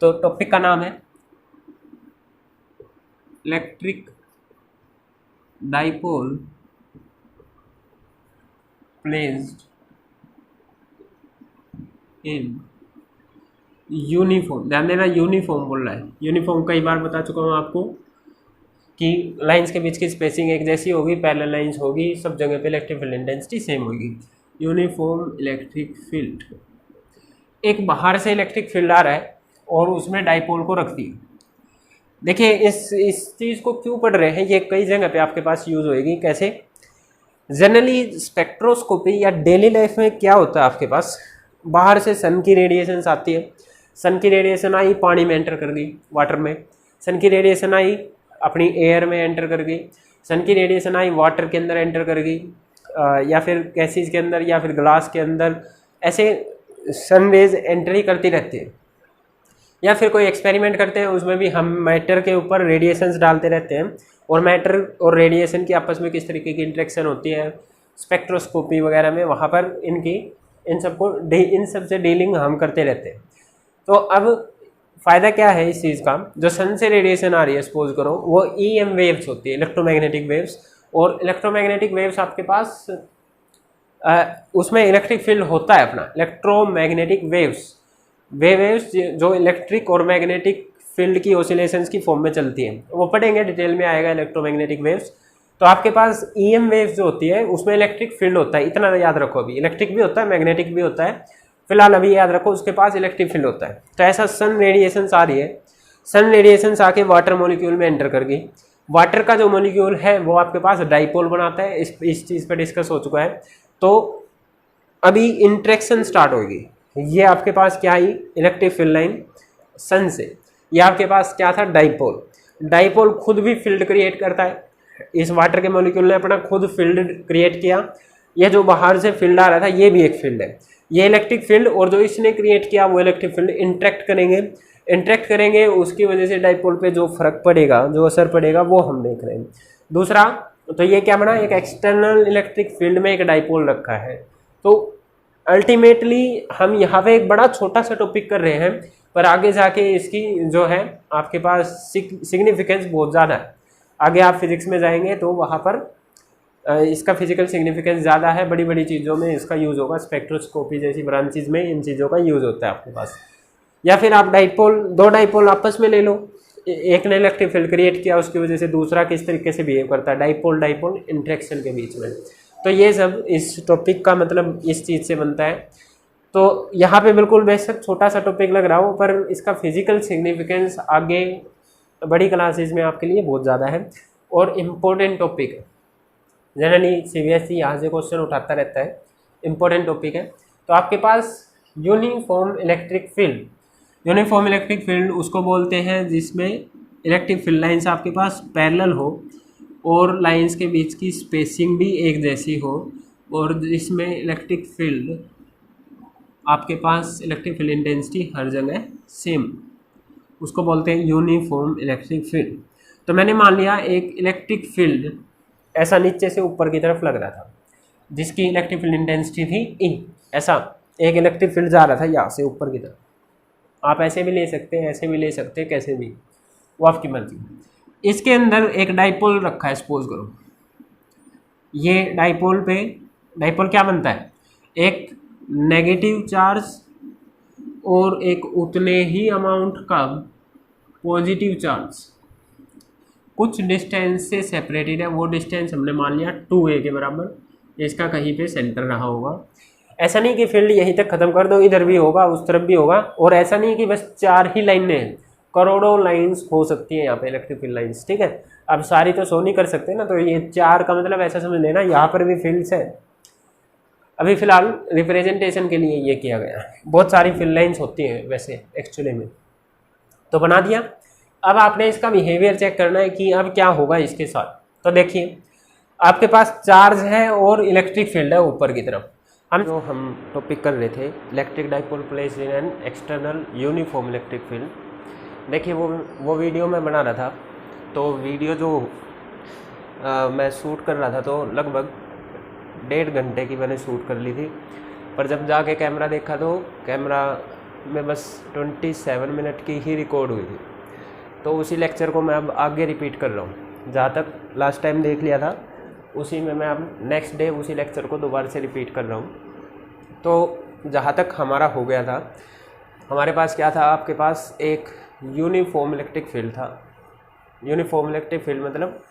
तो टॉपिक का नाम है electric dipole placed in uniform. ध्यान देना, यूनिफॉर्म बोल रहा है। यूनिफॉर्म कई बार बता चुका हूँ आपको कि लाइंस के बीच की स्पेसिंग एक जैसी होगी, पैरेलल लाइंस होगी, सब जगह पे इलेक्ट्रिक फील्ड इंटेंसिटी सेम होगी। यूनिफॉर्म इलेक्ट्रिक फील्ड, एक बाहर से इलेक्ट्रिक फील्ड आ रहा है और उसमें डाइपोल को रख दिया। देखिए इस चीज़ को क्यों पढ़ रहे हैं, ये कई जगह पे आपके पास यूज होएगी। कैसे? जनरली स्पेक्ट्रोस्कोपी या डेली लाइफ में क्या होता है, आपके पास बाहर से सन की रेडिएशन आती है। सन की रेडिएशन आई, पानी में एंटर कर गई, वाटर में। सन की रेडिएशन आई, अपनी एयर में एंटर कर गई। सन की रेडिएशन आई, वाटर के अंदर एंटर कर गई, या फिर गैसेज के अंदर, या फिर ग्लास के अंदर। ऐसे सन रेज एंट्री करती रहती है। या फिर कोई एक्सपेरिमेंट करते हैं, उसमें भी हम मैटर के ऊपर रेडिएशंस डालते रहते हैं, और मैटर और रेडिएशन की आपस में किस तरीके की इंटरेक्शन होती है स्पेक्ट्रोस्कोपी वगैरह में, वहाँ पर इन सब से डीलिंग हम करते रहते हैं। तो अब फ़ायदा क्या है इस चीज़ का, जो सन से रेडिएशन आ रही है सपोज करो, वो EM वेव्स होती है, इलेक्ट्रोमैग्नेटिक वेव्स। और इलेक्ट्रोमैग्नेटिक वेव्स आपके पास उसमें इलेक्ट्रिक फील्ड होता है अपना, इलेक्ट्रोमैग्नेटिक वेव्स। वे वेव्स जो इलेक्ट्रिक और मैग्नेटिक फील्ड की ऑसिलेशंस की फॉर्म में चलती हैं, वो पढ़ेंगे, डिटेल में आएगा इलेक्ट्रोमैग्नेटिक वेव्स। तो आपके पास EM वेव्स जो होती है उसमें इलेक्ट्रिक फील्ड होता है, इतना याद रखो। अभी इलेक्ट्रिक भी होता है, मैग्नेटिक भी होता है, फिलहाल अभी याद रखो उसके पास इलेक्ट्रिक फील्ड होता है। तो ऐसा सन रेडिएशंस आ रही है, सन रेडिएशंस आके वाटर मॉलिक्यूल में एंटर कर गई। वाटर का जो मॉलिक्यूल है वो आपके पास डाइपोल बनाता है, इस चीज़ पर डिस्कस हो चुका है। तो अभी इंट्रैक्शन स्टार्ट होगी। ये आपके पास क्या आई, इलेक्ट्रिक फील्ड लाइन सन से। ये आपके पास क्या था, डाइपोल। डाइपोल खुद भी फील्ड क्रिएट करता है। इस वाटर के मॉलिक्यूल ने अपना खुद फील्ड क्रिएट किया। ये जो बाहर से फील्ड आ रहा था, ये भी एक फील्ड है, ये इलेक्ट्रिक फील्ड। और जो इसने क्रिएट किया वो इलेक्ट्रिक फील्ड इंटरेक्ट करेंगे, उसकी वजह से डाइपोल पे जो फर्क पड़ेगा, जो असर पड़ेगा, वो हम देख रहे हैं। दूसरा, तो ये क्या बना, एक एक्सटर्नल इलेक्ट्रिक फील्ड में एक डाइपोल रखा है। तो अल्टीमेटली हम यहाँ पे एक बड़ा छोटा सा टॉपिक कर रहे हैं, पर आगे जाके इसकी जो है आपके पास सिग्निफिकेंस बहुत ज़्यादा है। आगे आप फिजिक्स में जाएंगे तो वहाँ पर इसका फिजिकल सिग्निफिकेंस ज़्यादा है, बड़ी बड़ी चीज़ों में इसका यूज़ होगा, स्पेक्ट्रोस्कोपी जैसी ब्रांचेज में इन चीज़ों का यूज़ होता है आपके पास। या फिर आप दो डाइपोल आपस में ले लो, एक ने इलेक्ट्रिक फील्ड क्रिएट किया, उसकी वजह से दूसरा किस तरीके से बिहेव करता है, डाइपोल इंटरेक्शन के बीच में। तो ये सब इस टॉपिक का मतलब इस चीज़ से बनता है। तो यहाँ पे बिल्कुल बेशक छोटा सा टॉपिक लग रहा हो, पर इसका फिजिकल सिग्निफिकेंस आगे बड़ी क्लासेस में आपके लिए बहुत ज़्यादा है और इम्पोर्टेंट टॉपिक है। जनरली CBSE यहाँ से क्वेश्चन उठाता रहता है, इम्पोर्टेंट टॉपिक है। तो आपके पास यूनिफॉर्म इलेक्ट्रिक फील्ड उसको बोलते हैं जिसमें इलेक्ट्रिक फील्ड लाइन्स आपके पास पैरेलल हो और लाइंस के बीच की स्पेसिंग भी एक जैसी हो, और जिसमें इलेक्ट्रिक फील्ड आपके पास इलेक्ट्रिक फील्ड इंटेंसिटी हर जगह सेम, उसको बोलते हैं यूनिफॉर्म इलेक्ट्रिक फील्ड। तो मैंने मान लिया एक इलेक्ट्रिक फील्ड ऐसा नीचे से ऊपर की तरफ लग रहा था, जिसकी इलेक्ट्रिक फील्ड इंटेंसिटी थी E। ऐसा एक इलेक्ट्रिक फील्ड जा रहा था यहाँ से ऊपर की तरफ। आप ऐसे भी ले सकते हैं, ऐसे भी ले सकते हैं, कैसे भी, वो आपकी मर्जी। इसके अंदर एक डाइपोल रखा है, सपोज करो। ये डाइपोल क्या बनता है, एक नेगेटिव चार्ज और एक उतने ही अमाउंट का पॉजिटिव चार्ज कुछ डिस्टेंस से सेपरेटेड है। वो डिस्टेंस हमने मान लिया 2a के बराबर, इसका कहीं पे सेंटर रहा होगा। ऐसा नहीं कि फील्ड यहीं तक खत्म कर दो, इधर भी होगा उस तरफ भी होगा, और ऐसा नहीं कि बस 4 ही लाइनें हैं, करोड़ों लाइंस हो सकती हैं यहाँ पे इलेक्ट्रिक फील्ड लाइंस। ठीक है, अब सारी तो शो नहीं कर सकते ना, तो ये 4 का मतलब ऐसा समझ लेना यहाँ पर भी फील्ड्स है। अभी फिलहाल रिप्रेजेंटेशन के लिए ये किया गया है, बहुत सारी फील्ड लाइंस होती हैं वैसे एक्चुअली में। तो बना दिया। अब आपने इसका बिहेवियर चेक करना है कि अब क्या होगा इसके साथ। तो देखिए आपके पास चार्ज है और इलेक्ट्रिक फील्ड है ऊपर की तरफ। हम टॉपिक कर रहे थे electric dipole placed in an external uniform electric field. देखिए वो वीडियो मैं बना रहा था, तो वीडियो जो मैं शूट कर रहा था तो लगभग 1.5 घंटे की मैंने शूट कर ली थी, पर जब जाके कैमरा देखा तो कैमरा में बस 27 मिनट की ही रिकॉर्ड हुई थी, तो उसी लेक्चर को मैं अब आगे रिपीट कर रहा हूँ। जहाँ तक लास्ट टाइम देख लिया था उसी में मैं अब नेक्स्ट डे उसी लेक्चर को दोबारा से रिपीट कर रहा हूँ। तो जहाँ तक हमारा हो गया था, हमारे पास क्या था, आपके पास एक यूनिफॉर्म इलेक्ट्रिक फील्ड था। यूनिफॉर्म इलेक्ट्रिक फील्ड मतलब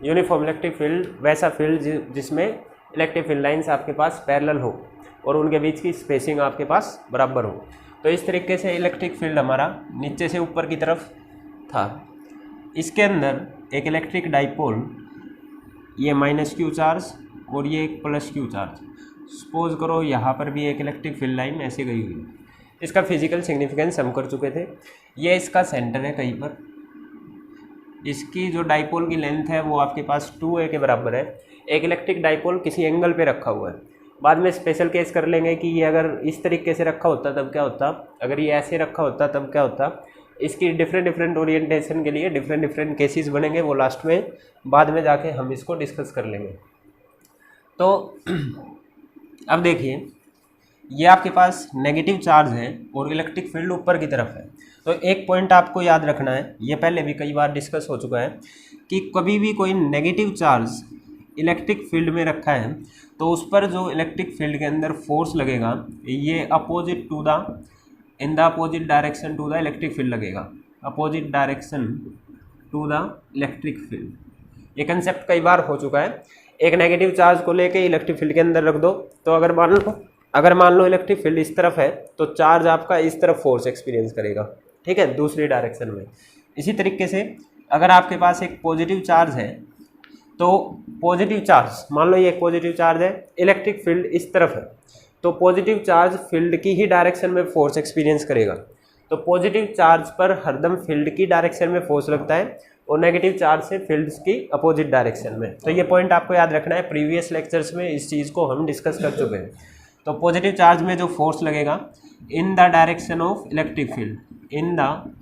यूनिफॉर्म इलेक्ट्रिक फील्ड वैसा फील्ड जिसमें इलेक्ट्रिक फील्ड लाइंस आपके पास पैरेलल हो और उनके बीच की स्पेसिंग आपके पास बराबर हो। तो इस तरीके से इलेक्ट्रिक फील्ड हमारा नीचे से ऊपर की तरफ था। इसके अंदर एक इलेक्ट्रिक डाइपोल, ये -q चार्ज और ये एक +q चार्ज, सपोज करो यहाँ पर भी एक इलेक्ट्रिक फील्ड लाइन ऐसे गई हुई। इसका फिजिकल सिग्निफिकेंस हम कर चुके थे। ये इसका सेंटर है कहीं पर, इसकी जो डाइपोल की लेंथ है वो आपके पास 2a के बराबर है। एक इलेक्ट्रिक डाइपोल किसी एंगल पे रखा हुआ है। बाद में स्पेशल केस कर लेंगे कि ये अगर इस तरीके से रखा होता तब क्या होता, अगर ये ऐसे रखा होता तब क्या होता। इसकी डिफरेंट ओरिएंटेशन के लिए डिफरेंट केसेस बनेंगे, वो लास्ट में बाद में जाके हम इसको डिस्कस कर लेंगे। तो अब देखिए, ये आपके पास नेगेटिव चार्ज है और इलेक्ट्रिक फील्ड ऊपर की तरफ है। तो एक पॉइंट आपको याद रखना है, ये पहले भी कई बार डिस्कस हो चुका है कि कभी भी कोई नेगेटिव चार्ज इलेक्ट्रिक फील्ड में रखा है तो उस पर जो इलेक्ट्रिक फील्ड के अंदर फोर्स लगेगा ये opposite to the in the opposite direction to the electric field लगेगा, opposite direction to the electric field. ये कंसेप्ट कई बार हो चुका है। एक नेगेटिव चार्ज को लेके इलेक्ट्रिक फील्ड के अंदर रख दो, तो अगर मान लो इलेक्ट्रिक फील्ड इस तरफ है तो चार्ज आपका इस तरफ फोर्स एक्सपीरियंस करेगा, ठीक है, दूसरी डायरेक्शन में। इसी तरीके से अगर आपके पास एक पॉजिटिव चार्ज है तो पॉजिटिव चार्ज, मान लो ये एक पॉजिटिव चार्ज है, इलेक्ट्रिक फील्ड इस तरफ है, तो पॉजिटिव चार्ज फील्ड की ही डायरेक्शन में फोर्स एक्सपीरियंस करेगा। तो पॉजिटिव चार्ज पर हरदम फील्ड की डायरेक्शन में फोर्स लगता है और नेगेटिव चार्ज से फील्ड्स की अपोजिट डायरेक्शन में। तो ये पॉइंट आपको याद रखना है, प्रीवियस लेक्चर्स में इस चीज़ को हम डिस्कस कर चुके हैं। तो पॉजिटिव चार्ज में जो फोर्स लगेगा in the direction of electric field, in the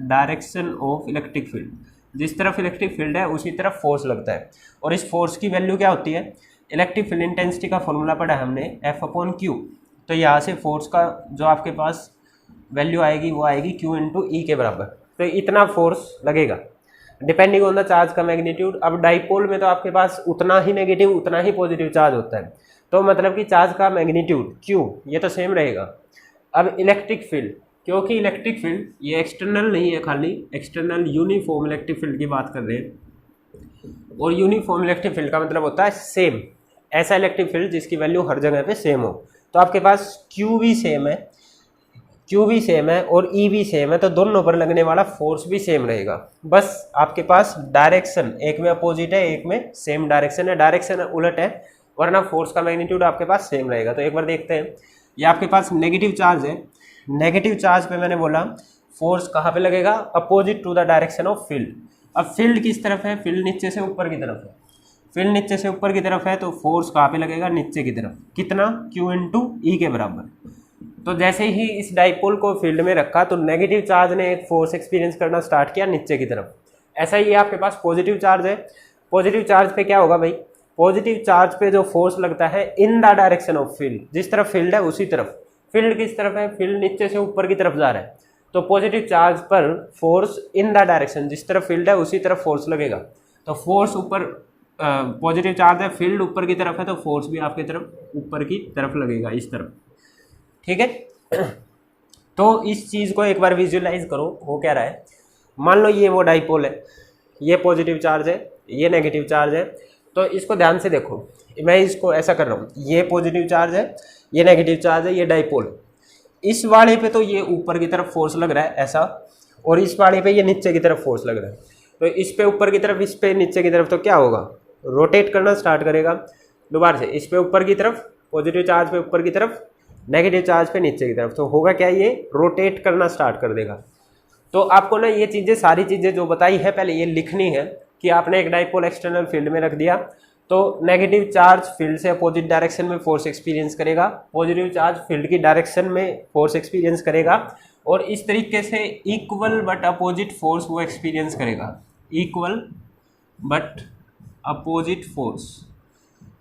direction of electric field, जिस तरफ इलेक्ट्रिक फील्ड है उसी तरफ फोर्स लगता है। और इस फोर्स की वैल्यू क्या होती है, इलेक्ट्रिक फील्ड इंटेंसिटी का फॉर्मूला पढ़ा हमने F/Q। तो यहाँ से फोर्स का जो आपके पास वैल्यू आएगी वो आएगी Q × E के बराबर। तो इतना फोर्स लगेगा डिपेंडिंग ऑन द चार्ज का मैग्नीट्यूड। अब डाइपोल में तो आपके पास उतना ही नेगेटिव उतना ही पॉजिटिव चार्ज होता है, तो मतलब कि चार्ज का मैग्नीट्यूड Q ये तो सेम रहेगा। अब इलेक्ट्रिक फील्ड, क्योंकि इलेक्ट्रिक फील्ड ये एक्सटर्नल नहीं है, खाली एक्सटर्नल यूनिफॉर्म इलेक्ट्रिक फील्ड की बात कर रहे हैं। और यूनिफॉर्म इलेक्ट्रिक फील्ड का मतलब होता है सेम, ऐसा इलेक्ट्रिक फील्ड जिसकी वैल्यू हर जगह पे सेम हो। तो आपके पास Q भी सेम है, Q भी सेम है और E भी सेम है, तो दोनों पर लगने वाला फोर्स भी सेम रहेगा। बस आपके पास डायरेक्शन एक में अपोजिट है, एक में सेम डायरेक्शन है, डायरेक्शन उलट है, वरना फोर्स का मैग्नीट्यूड आपके पास सेम रहेगा। तो एक बार देखते हैं, ये आपके पास नेगेटिव चार्ज है, नेगेटिव चार्ज पे मैंने बोला फोर्स कहाँ पे लगेगा, opposite to the direction of field. अब फील्ड किस तरफ है, फील्ड नीचे से ऊपर की तरफ है, फील्ड नीचे से ऊपर की तरफ है, तो फोर्स कहाँ पे लगेगा, नीचे की तरफ। कितना, Q × E के बराबर। तो जैसे ही इस डाइपोल को फील्ड में रखा तो नेगेटिव चार्ज ने एक फोर्स एक्सपीरियंस करना स्टार्ट किया नीचे की तरफ। ऐसा ही आपके पास पॉजिटिव चार्ज है, पॉजिटिव चार्ज पे क्या होगा भाई, पॉजिटिव चार्ज पे जो फोर्स लगता है in the direction of field, जिस तरफ फील्ड है उसी तरफ। फील्ड किस तरफ है, फील्ड नीचे से ऊपर की तरफ जा रहा है, तो पॉजिटिव चार्ज पर फोर्स इन द डायरेक्शन, जिस तरफ फील्ड है उसी तरफ फोर्स लगेगा। तो फोर्स ऊपर, पॉजिटिव चार्ज है, फील्ड ऊपर की तरफ है, तो फोर्स भी आपकी तरफ ऊपर की तरफ लगेगा, इस तरफ, ठीक है। तो इस चीज़ को एक बार विजुअलाइज करो, हो क्या रहा है। मान लो ये वो डाइपोल है, ये पॉजिटिव चार्ज है, ये नेगेटिव चार्ज है। तो इसको ध्यान से देखो, मैं इसको ऐसा कर रहा हूँ, ये पॉजिटिव चार्ज है, ये नेगेटिव चार्ज है, ये डाइपोल। इस वाले पे तो ये ऊपर की तरफ फोर्स लग रहा है ऐसा, और इस वाले पे ये नीचे की तरफ फोर्स लग रहा है। तो इस पे ऊपर की तरफ, इस पे नीचे की तरफ, तो क्या होगा, रोटेट करना स्टार्ट करेगा दोबारा से। इस पे ऊपर की तरफ, पॉजिटिव चार्ज पे ऊपर की तरफ, नेगेटिव चार्ज पे नीचे की तरफ, तो होगा क्या, ये रोटेट करना स्टार्ट कर देगा। तो आपको ना ये चीज़ें, सारी चीज़ें जो बताई है पहले ये लिखनी है कि आपने एक डाइपोल एक्सटर्नल फील्ड में रख दिया तो नेगेटिव चार्ज फील्ड से अपोजिट डायरेक्शन में फोर्स एक्सपीरियंस करेगा, पॉजिटिव चार्ज फील्ड की डायरेक्शन में फोर्स एक्सपीरियंस करेगा, और इस तरीके से इक्वल बट अपोजिट फोर्स वो एक्सपीरियंस करेगा, इक्वल बट अपोजिट फोर्स।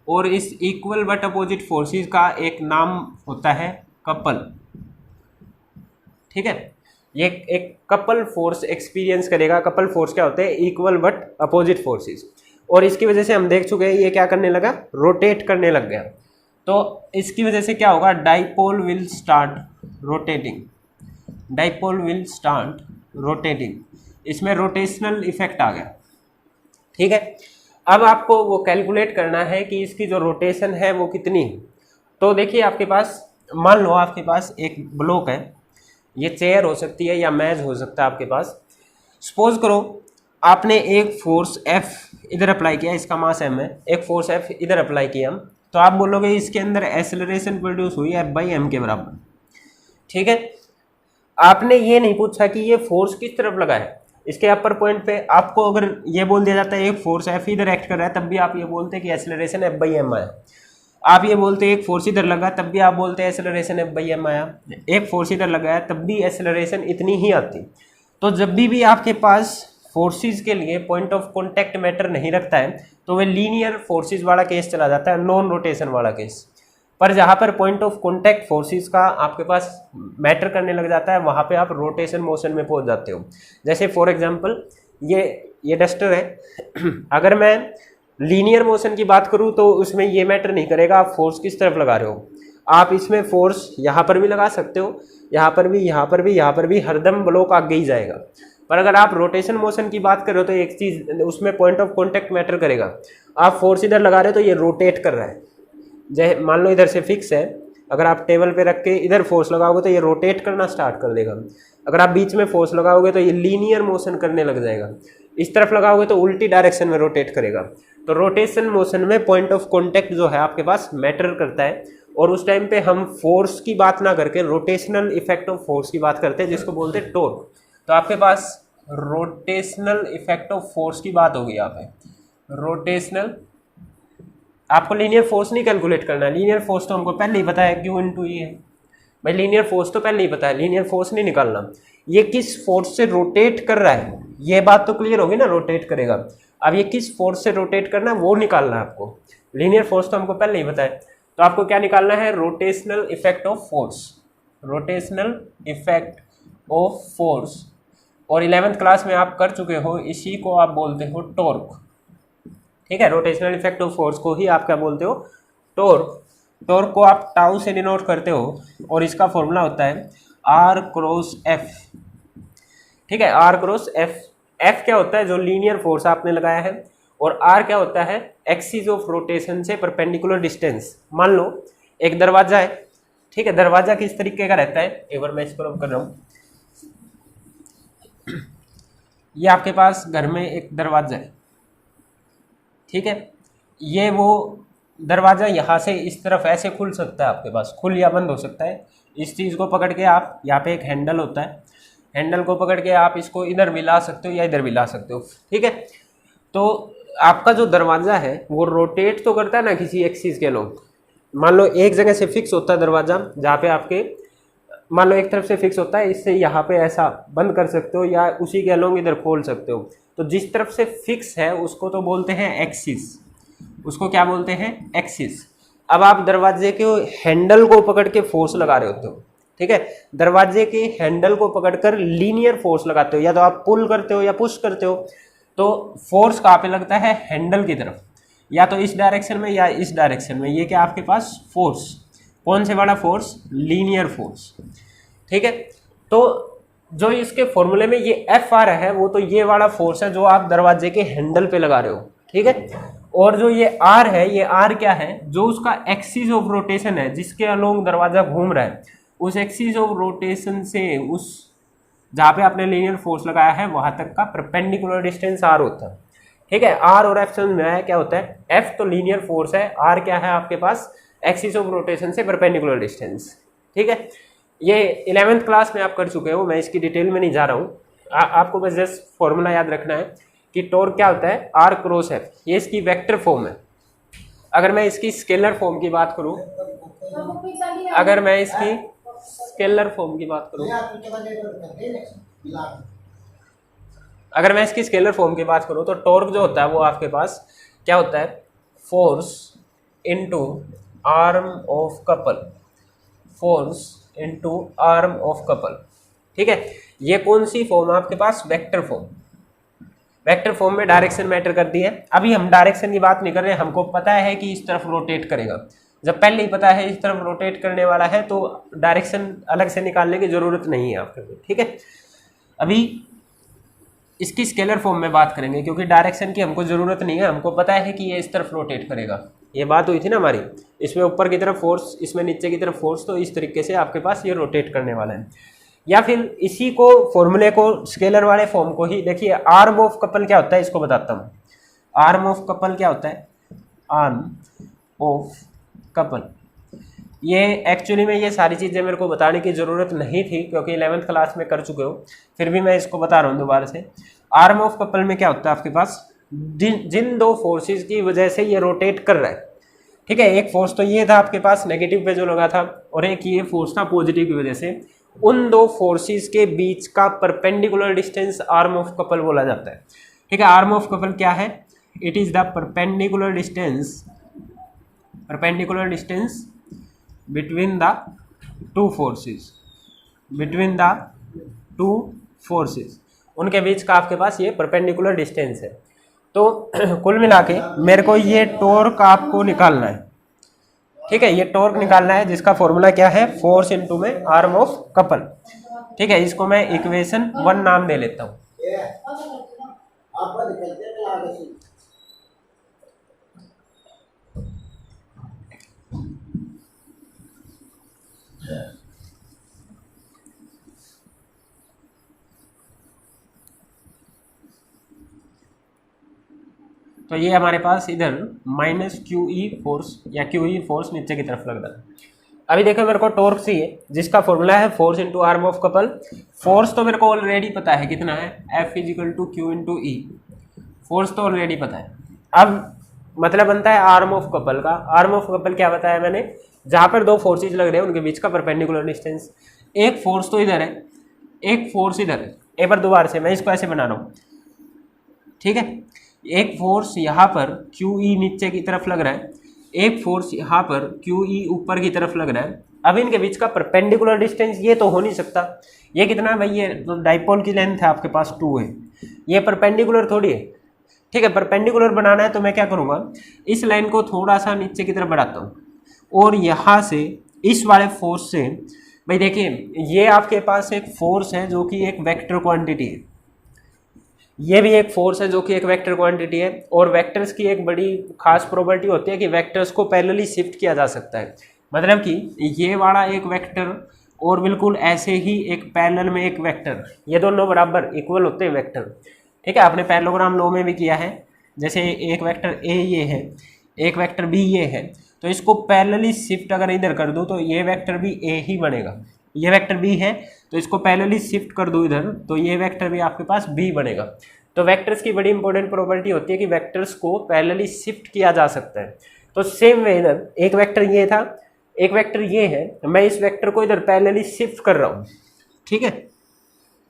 और इस इक्वल बट अपोजिट फोर्सेस का एक नाम होता है कपल, ठीक है। ये एक कपल फोर्स एक्सपीरियंस करेगा। कपल फोर्स क्या होते हैं? Equal but opposite forces. और इसकी वजह से हम देख चुके हैं ये क्या करने लगा? रोटेट करने लग गया। तो इसकी वजह से क्या होगा? Dipole will start rotating. Dipole will start rotating. इसमें रोटेशनल इफेक्ट आ गया, ठीक है। अब आपको वो कैलकुलेट करना है कि इसकी जो रोटेशन है वो कितनी है। तो देखिए आपके पास, मान लो आपके पास एक ब्लॉक है, ये चेयर हो सकती है या मेज हो सकता है आपके पास। सपोज करो आपने एक फोर्स F इधर अप्लाई किया, इसका मास m है, एक फोर्स F इधर अप्लाई किया, तो आप बोलोगे इसके अंदर एक्सेलरेशन प्रोड्यूस हुई F/m के बराबर, ठीक है। आपने ये नहीं पूछा कि ये फोर्स किस तरफ लगा है। इसके अपर पॉइंट पे आपको अगर ये बोल दिया जाता है एक फोर्स F इधर एक्ट कर रहा है, तब भी आप ये बोलते हैं कि एक्सेलरेशन F/m आया। आप ये बोलते हैं एक फोर्स इधर लगा, तब भी आप बोलते हैं एक्सेलरेशन F/m आया। एक फोर्स इधर लगाया तब भी एक्सेलरेशन इतनी ही आती। तो जब भी आपके पास फोर्सेस के लिए पॉइंट ऑफ कॉन्टैक्ट मैटर नहीं रखता है तो वह लीनियर फोर्सेस वाला केस चला जाता है, नॉन रोटेशन वाला केस। पर जहाँ पर पॉइंट ऑफ कॉन्टैक्ट फोर्सेस का आपके पास मैटर करने लग जाता है, वहाँ पे आप रोटेशन मोशन में पहुँच जाते हो। जैसे फॉर एग्जांपल ये डस्टर है अगर मैं लीनियर मोशन की बात करूँ तो उसमें ये मैटर नहीं करेगा आप फोर्स किस तरफ लगा रहे हो। आप इसमें फोर्स यहाँ पर भी लगा सकते हो, यहाँ पर भी, यहाँ पर भी, यहाँ पर भी, हरदम ब्लॉक आगे ही जाएगा। पर अगर आप रोटेशन मोशन की बात कर रहे हो तो एक चीज़ उसमें पॉइंट ऑफ कॉन्टैक्ट मैटर करेगा। आप फोर्स इधर लगा रहे हो तो ये रोटेट कर रहा है। जैसे मान लो इधर से फिक्स है, अगर आप टेबल पे रख के इधर फोर्स लगाओगे तो ये रोटेट करना स्टार्ट कर देगा। अगर आप बीच में फोर्स लगाओगे तो ये लीनियर मोशन करने लग जाएगा। इस तरफ लगाओगे तो उल्टी डायरेक्शन में रोटेट करेगा। तो रोटेशन मोशन में पॉइंट ऑफ कॉन्टैक्ट जो है आपके पास मैटर करता है। और उस टाइम पे हम फोर्स की बात ना करके रोटेशनल इफेक्ट ऑफ फोर्स की बात करते हैं, जिसको बोलते हैं टॉर्क। तो आपके पास रोटेशनल इफेक्ट ऑफ फोर्स की बात होगी यहाँ पे। रोटेशनल, आपको लीनियर फोर्स नहीं कैलकुलेट करना है। लीनियर फोर्स तो हमको पहले ही पता है, Q × E है भाई। लीनियर फोर्स तो पहले ही पता है, लीनियर फोर्स नहीं निकालना। ये किस फोर्स से रोटेट कर रहा है ये बात तो क्लियर होगी ना, रोटेट करेगा। अब ये किस फोर्स से रोटेट करना है वो निकालना है आपको। लीनियर फोर्स तो हमको पहले ही पता है, तो आपको क्या निकालना है? Rotational effect of force. Rotational effect of force. और 11th क्लास में आप कर चुके हो, इसी को आप बोलते हो टॉर्क, ठीक है। रोटेशनल इफेक्ट ऑफ फोर्स को ही आप क्या बोलते हो? टॉर्क। टॉर्क को आप टाउ से डिनोट करते हो और इसका फॉर्मूला होता है R×F, ठीक है। R×F। F क्या होता है? जो लीनियर फोर्स आपने लगाया है। और R क्या होता है? एक्सिस ऑफ रोटेशन से परपेंडिकुलर डिस्टेंस। मान लो एक दरवाजा है, ठीक है। दरवाजा किस तरीके का रहता है? एक बार मैं इसको रब कर रहा हूँ। ये आपके पास घर में एक दरवाजा है, ठीक है। ये वो दरवाजा यहाँ से इस तरफ ऐसे खुल सकता है, आपके पास खुल या बंद हो सकता है। इस चीज़ को पकड़ के आप, यहाँ पे एक हैंडल होता है, हैंडल को पकड़ के आप इसको इधर भी ला सकते हो या इधर भी ला सकते हो, ठीक है। तो आपका जो दरवाजा है वो रोटेट तो करता है ना किसी एक्सिस के अलोंग। मान लो एक जगह से फिक्स होता है दरवाजा, जहाँ पे आपके मान लो एक तरफ से फिक्स होता है, इससे यहाँ पे ऐसा बंद कर सकते हो या उसी के अलोंग इधर खोल सकते हो। तो जिस तरफ से फिक्स है उसको तो बोलते हैं एक्सिस, उसको क्या बोलते हैं? एक्सिस। अब आप दरवाजे के हैंडल को पकड़ के फोर्स लगा रहे होते हो, ठीक है। दरवाजे के हैंडल को पकड़कर लीनियर फोर्स लगाते हो, या तो आप पुल करते हो या पुश करते हो। तो फोर्स कहाँ पे लगता है? हैंडल की तरफ, या तो इस डायरेक्शन में या इस डायरेक्शन में। ये क्या आपके पास फोर्स, कौन से वाला फोर्स? लीनियर फोर्स, ठीक है। तो जो इसके फॉर्मूले में ये F आ रहा है वो तो ये वाला फोर्स है जो आप दरवाजे के हैंडल पे लगा रहे हो, ठीक है। और जो ये R है, ये R क्या है? जो उसका एक्सिस ऑफ रोटेशन है, जिसके अलोंग दरवाजा घूम रहा है, उस एक्सिस ऑफ रोटेशन से उस जहाँ पे आपने लीनियर फोर्स लगाया है वहां तक का परपेंडिकुलर डिस्टेंस R होता है, ठीक है। R और F समझ में आया क्या होता है? F तो लीनियर फोर्स है, R क्या है आपके पास? एक्सिस ऑफ रोटेशन से परपेंडिकुलर डिस्टेंस, ठीक है। ये 11th क्लास में आप कर चुके हो, मैं इसकी डिटेल में नहीं जा रहा हूँ। आपको बस जस्ट फॉर्मूला याद रखना है कि टॉर्क क्या होता है? R×F। ये इसकी वेक्टर फॉर्म है। अगर मैं इसकी स्केलर फॉर्म की बात करूँ, अगर मैं इसकी स्केलर फॉर्म की बात करूँ, अगर मैं इसकी स्केलर फॉर्म की बात करूँ तो टॉर्क जो होता है वो आपके पास क्या होता है? Force into arm of couple, force into arm of couple, ठीक है, ये कौन सी फॉर्म है आपके पास, वेक्टर फॉर्म। वेक्टर फॉर्म में डायरेक्शन मैटर करती है। अभी हम डायरेक्शन की बात नहीं कर रहे, हमको पता है कि इस तरफ रोटेट करेगा। जब पहले ही पता है इस तरफ रोटेट करने वाला है तो डायरेक्शन अलग से निकालने की जरूरत नहीं है आपके लिए, ठीक है। अभी इसकी स्केलर फॉर्म में बात करेंगे, क्योंकि डायरेक्शन की हमको जरूरत नहीं है, हमको पता है कि ये इस तरफ रोटेट करेगा। ये बात हुई थी ना हमारी, इसमें ऊपर की तरफ फोर्स, इसमें नीचे की तरफ फोर्स, तो इस तरीके से आपके पास ये रोटेट करने वाला है। या फिर इसी को फॉर्मूले को, स्केलर वाले फॉर्म को ही देखिए, आर्म ऑफ कपल क्या होता है इसको बताता हूँ। आर्म ऑफ कपल क्या होता है, आर्म ऑफ कपल, ये एक्चुअली में ये सारी चीज़ें मेरे को बताने की ज़रूरत नहीं थी क्योंकि 11th क्लास में कर चुके हो, फिर भी मैं इसको बता रहा हूँ दोबारा से। आर्म ऑफ कपल में क्या होता है आपके पास, जिन दो फोर्सेस की वजह से ये रोटेट कर रहा है, ठीक है। एक फोर्स तो ये था आपके पास नेगेटिव पे जो लगा था, और एक ये फोर्स था पॉजिटिव की वजह से। उन दो फोर्सेस के बीच का perpendicular distance arm of couple बोला जाता है, ठीक है। आर्म ऑफ कपल क्या है, it is the perpendicular distance between the two forces, उनके बीच का आपके पास ये परपेंडिकुलर डिस्टेंस है। तो कुल मिला के मेरे को ये टॉर्क आपको निकालना है, ठीक है। ये टॉर्क निकालना है जिसका फॉर्मूला क्या है, फोर्स इनटू में आर्म ऑफ कपल, ठीक है। इसको मैं इक्वेशन 1 नाम दे लेता हूँ। तो ये हमारे पास इधर माइनस QE फोर्स या QE फोर्स नीचे की तरफ लग रहा है। अभी देखो मेरे को टॉर्क चाहिए जिसका फॉर्मूला है force into arm of couple. Force तो मेरे को ऑलरेडी पता है कितना है, F equal to Q into E, force तो ऑलरेडी पता है। अब मतलब बनता है आर्म ऑफ कपल का। आर्म ऑफ कपल क्या बताया मैंने, जहाँ पर दो फोर्सेज लग रहे हैं उनके बीच का परपेंडिकुलर डिस्टेंस। एक फोर्स तो इधर है, एक फोर्स इधर है। एक बार दोबारा से मैं इसको ऐसे बना रहा हूँ, ठीक है। एक फोर्स यहाँ पर QE नीचे की तरफ लग रहा है, एक फोर्स यहाँ पर QE ऊपर की तरफ लग रहा है। अब इनके बीच का परपेंडिकुलर डिस्टेंस ये तो हो नहीं सकता। ये कितना है भाई, ये तो डाइपोल की लेंथ है आपके पास 2 है, ये परपेंडिकुलर थोड़ी है, ठीक है। परपेंडिकुलर बनाना है तो मैं क्या करूँगा, इस लाइन को थोड़ा सा नीचे की तरफ बढ़ाता हूँ और यहाँ से इस वाले फोर्स से, भाई देखिए ये आपके पास एक फोर्स है जो कि एक वेक्टर क्वांटिटी है, ये भी एक फोर्स है जो कि एक वेक्टर क्वांटिटी है। और वेक्टर्स की एक बड़ी खास प्रॉपर्टी होती है कि वेक्टर्स को पैरेलली शिफ्ट किया जा सकता है। मतलब कि ये वाला एक वेक्टर और बिल्कुल ऐसे ही एक पैरेलल में एक वेक्टर, ये दोनों बराबर इक्वल होते हैं वेक्टर, ठीक है। आपने पैरेललोग्राम लॉ में भी किया है, जैसे एक वेक्टर ए ये है, एक वेक्टर बी ये है, तो इसको पैरेलली शिफ्ट अगर इधर कर दूँ तो ये वेक्टर भी ए ही बनेगा। ये वेक्टर बी है तो इसको पैरेलली शिफ्ट कर दूँ इधर तो ये वेक्टर भी आपके पास बी बनेगा। तो वेक्टर्स की बड़ी इंपॉर्टेंट प्रॉपर्टी होती है कि वेक्टर्स को पैरेलली शिफ्ट किया जा सकता है। तो सेम वे इधर एक वेक्टर ये था, एक वेक्टर ये है, मैं इस वेक्टर को इधर पैरेलली शिफ्ट कर रहा हूँ, ठीक है।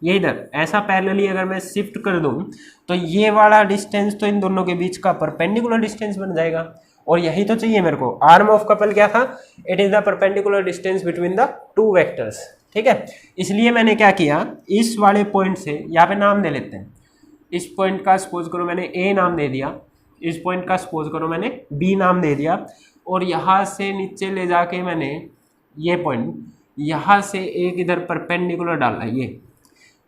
ये इधर ऐसा पैरेलली अगर मैं शिफ्ट कर दूँ तो ये वाला डिस्टेंस तो इन दोनों के बीच का परपेंडिकुलर डिस्टेंस बन जाएगा। और यही तो चाहिए मेरे को। आर्म ऑफ कपल क्या था, it is the perpendicular distance between the two vectors, ठीक है। इसलिए मैंने क्या किया, इस वाले पॉइंट से यहाँ पे नाम दे लेते हैं। इस पॉइंट का सपोज करो मैंने ए नाम दे दिया, इस पॉइंट का सपोज करो मैंने बी नाम दे दिया, और यहाँ से नीचे ले जाके मैंने ये पॉइंट यहाँ से एक इधर परपेंडिकुलर डाला। ये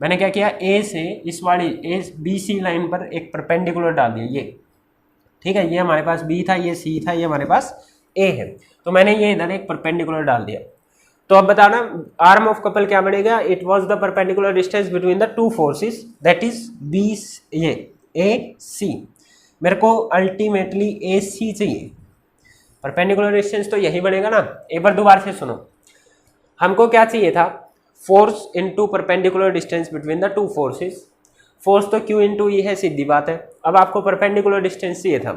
मैंने क्या किया, ए से इस वाली BC लाइन पर एक परपेंडिकुलर डाल दिया, ये ठीक है। ये हमारे पास बी था, ये सी था, ये हमारे पास ए है, तो मैंने ये इधर एक परपेंडिकुलर डाल दिया। तो अब बताना आर्म ऑफ कपल क्या बनेगा, it was the perpendicular distance between the two forces that is B, ये ए सी। मेरे को अल्टीमेटली ए सी चाहिए, परपेंडिकुलर डिस्टेंस तो यही बनेगा ना। एक बार दोबारा से सुनो, हमको क्या चाहिए था, force into perpendicular distance between the two forces. Force तो Q इंटू E है, सीधी बात है। अब आपको परपेंडिकुलर डिस्टेंस चाहिए था।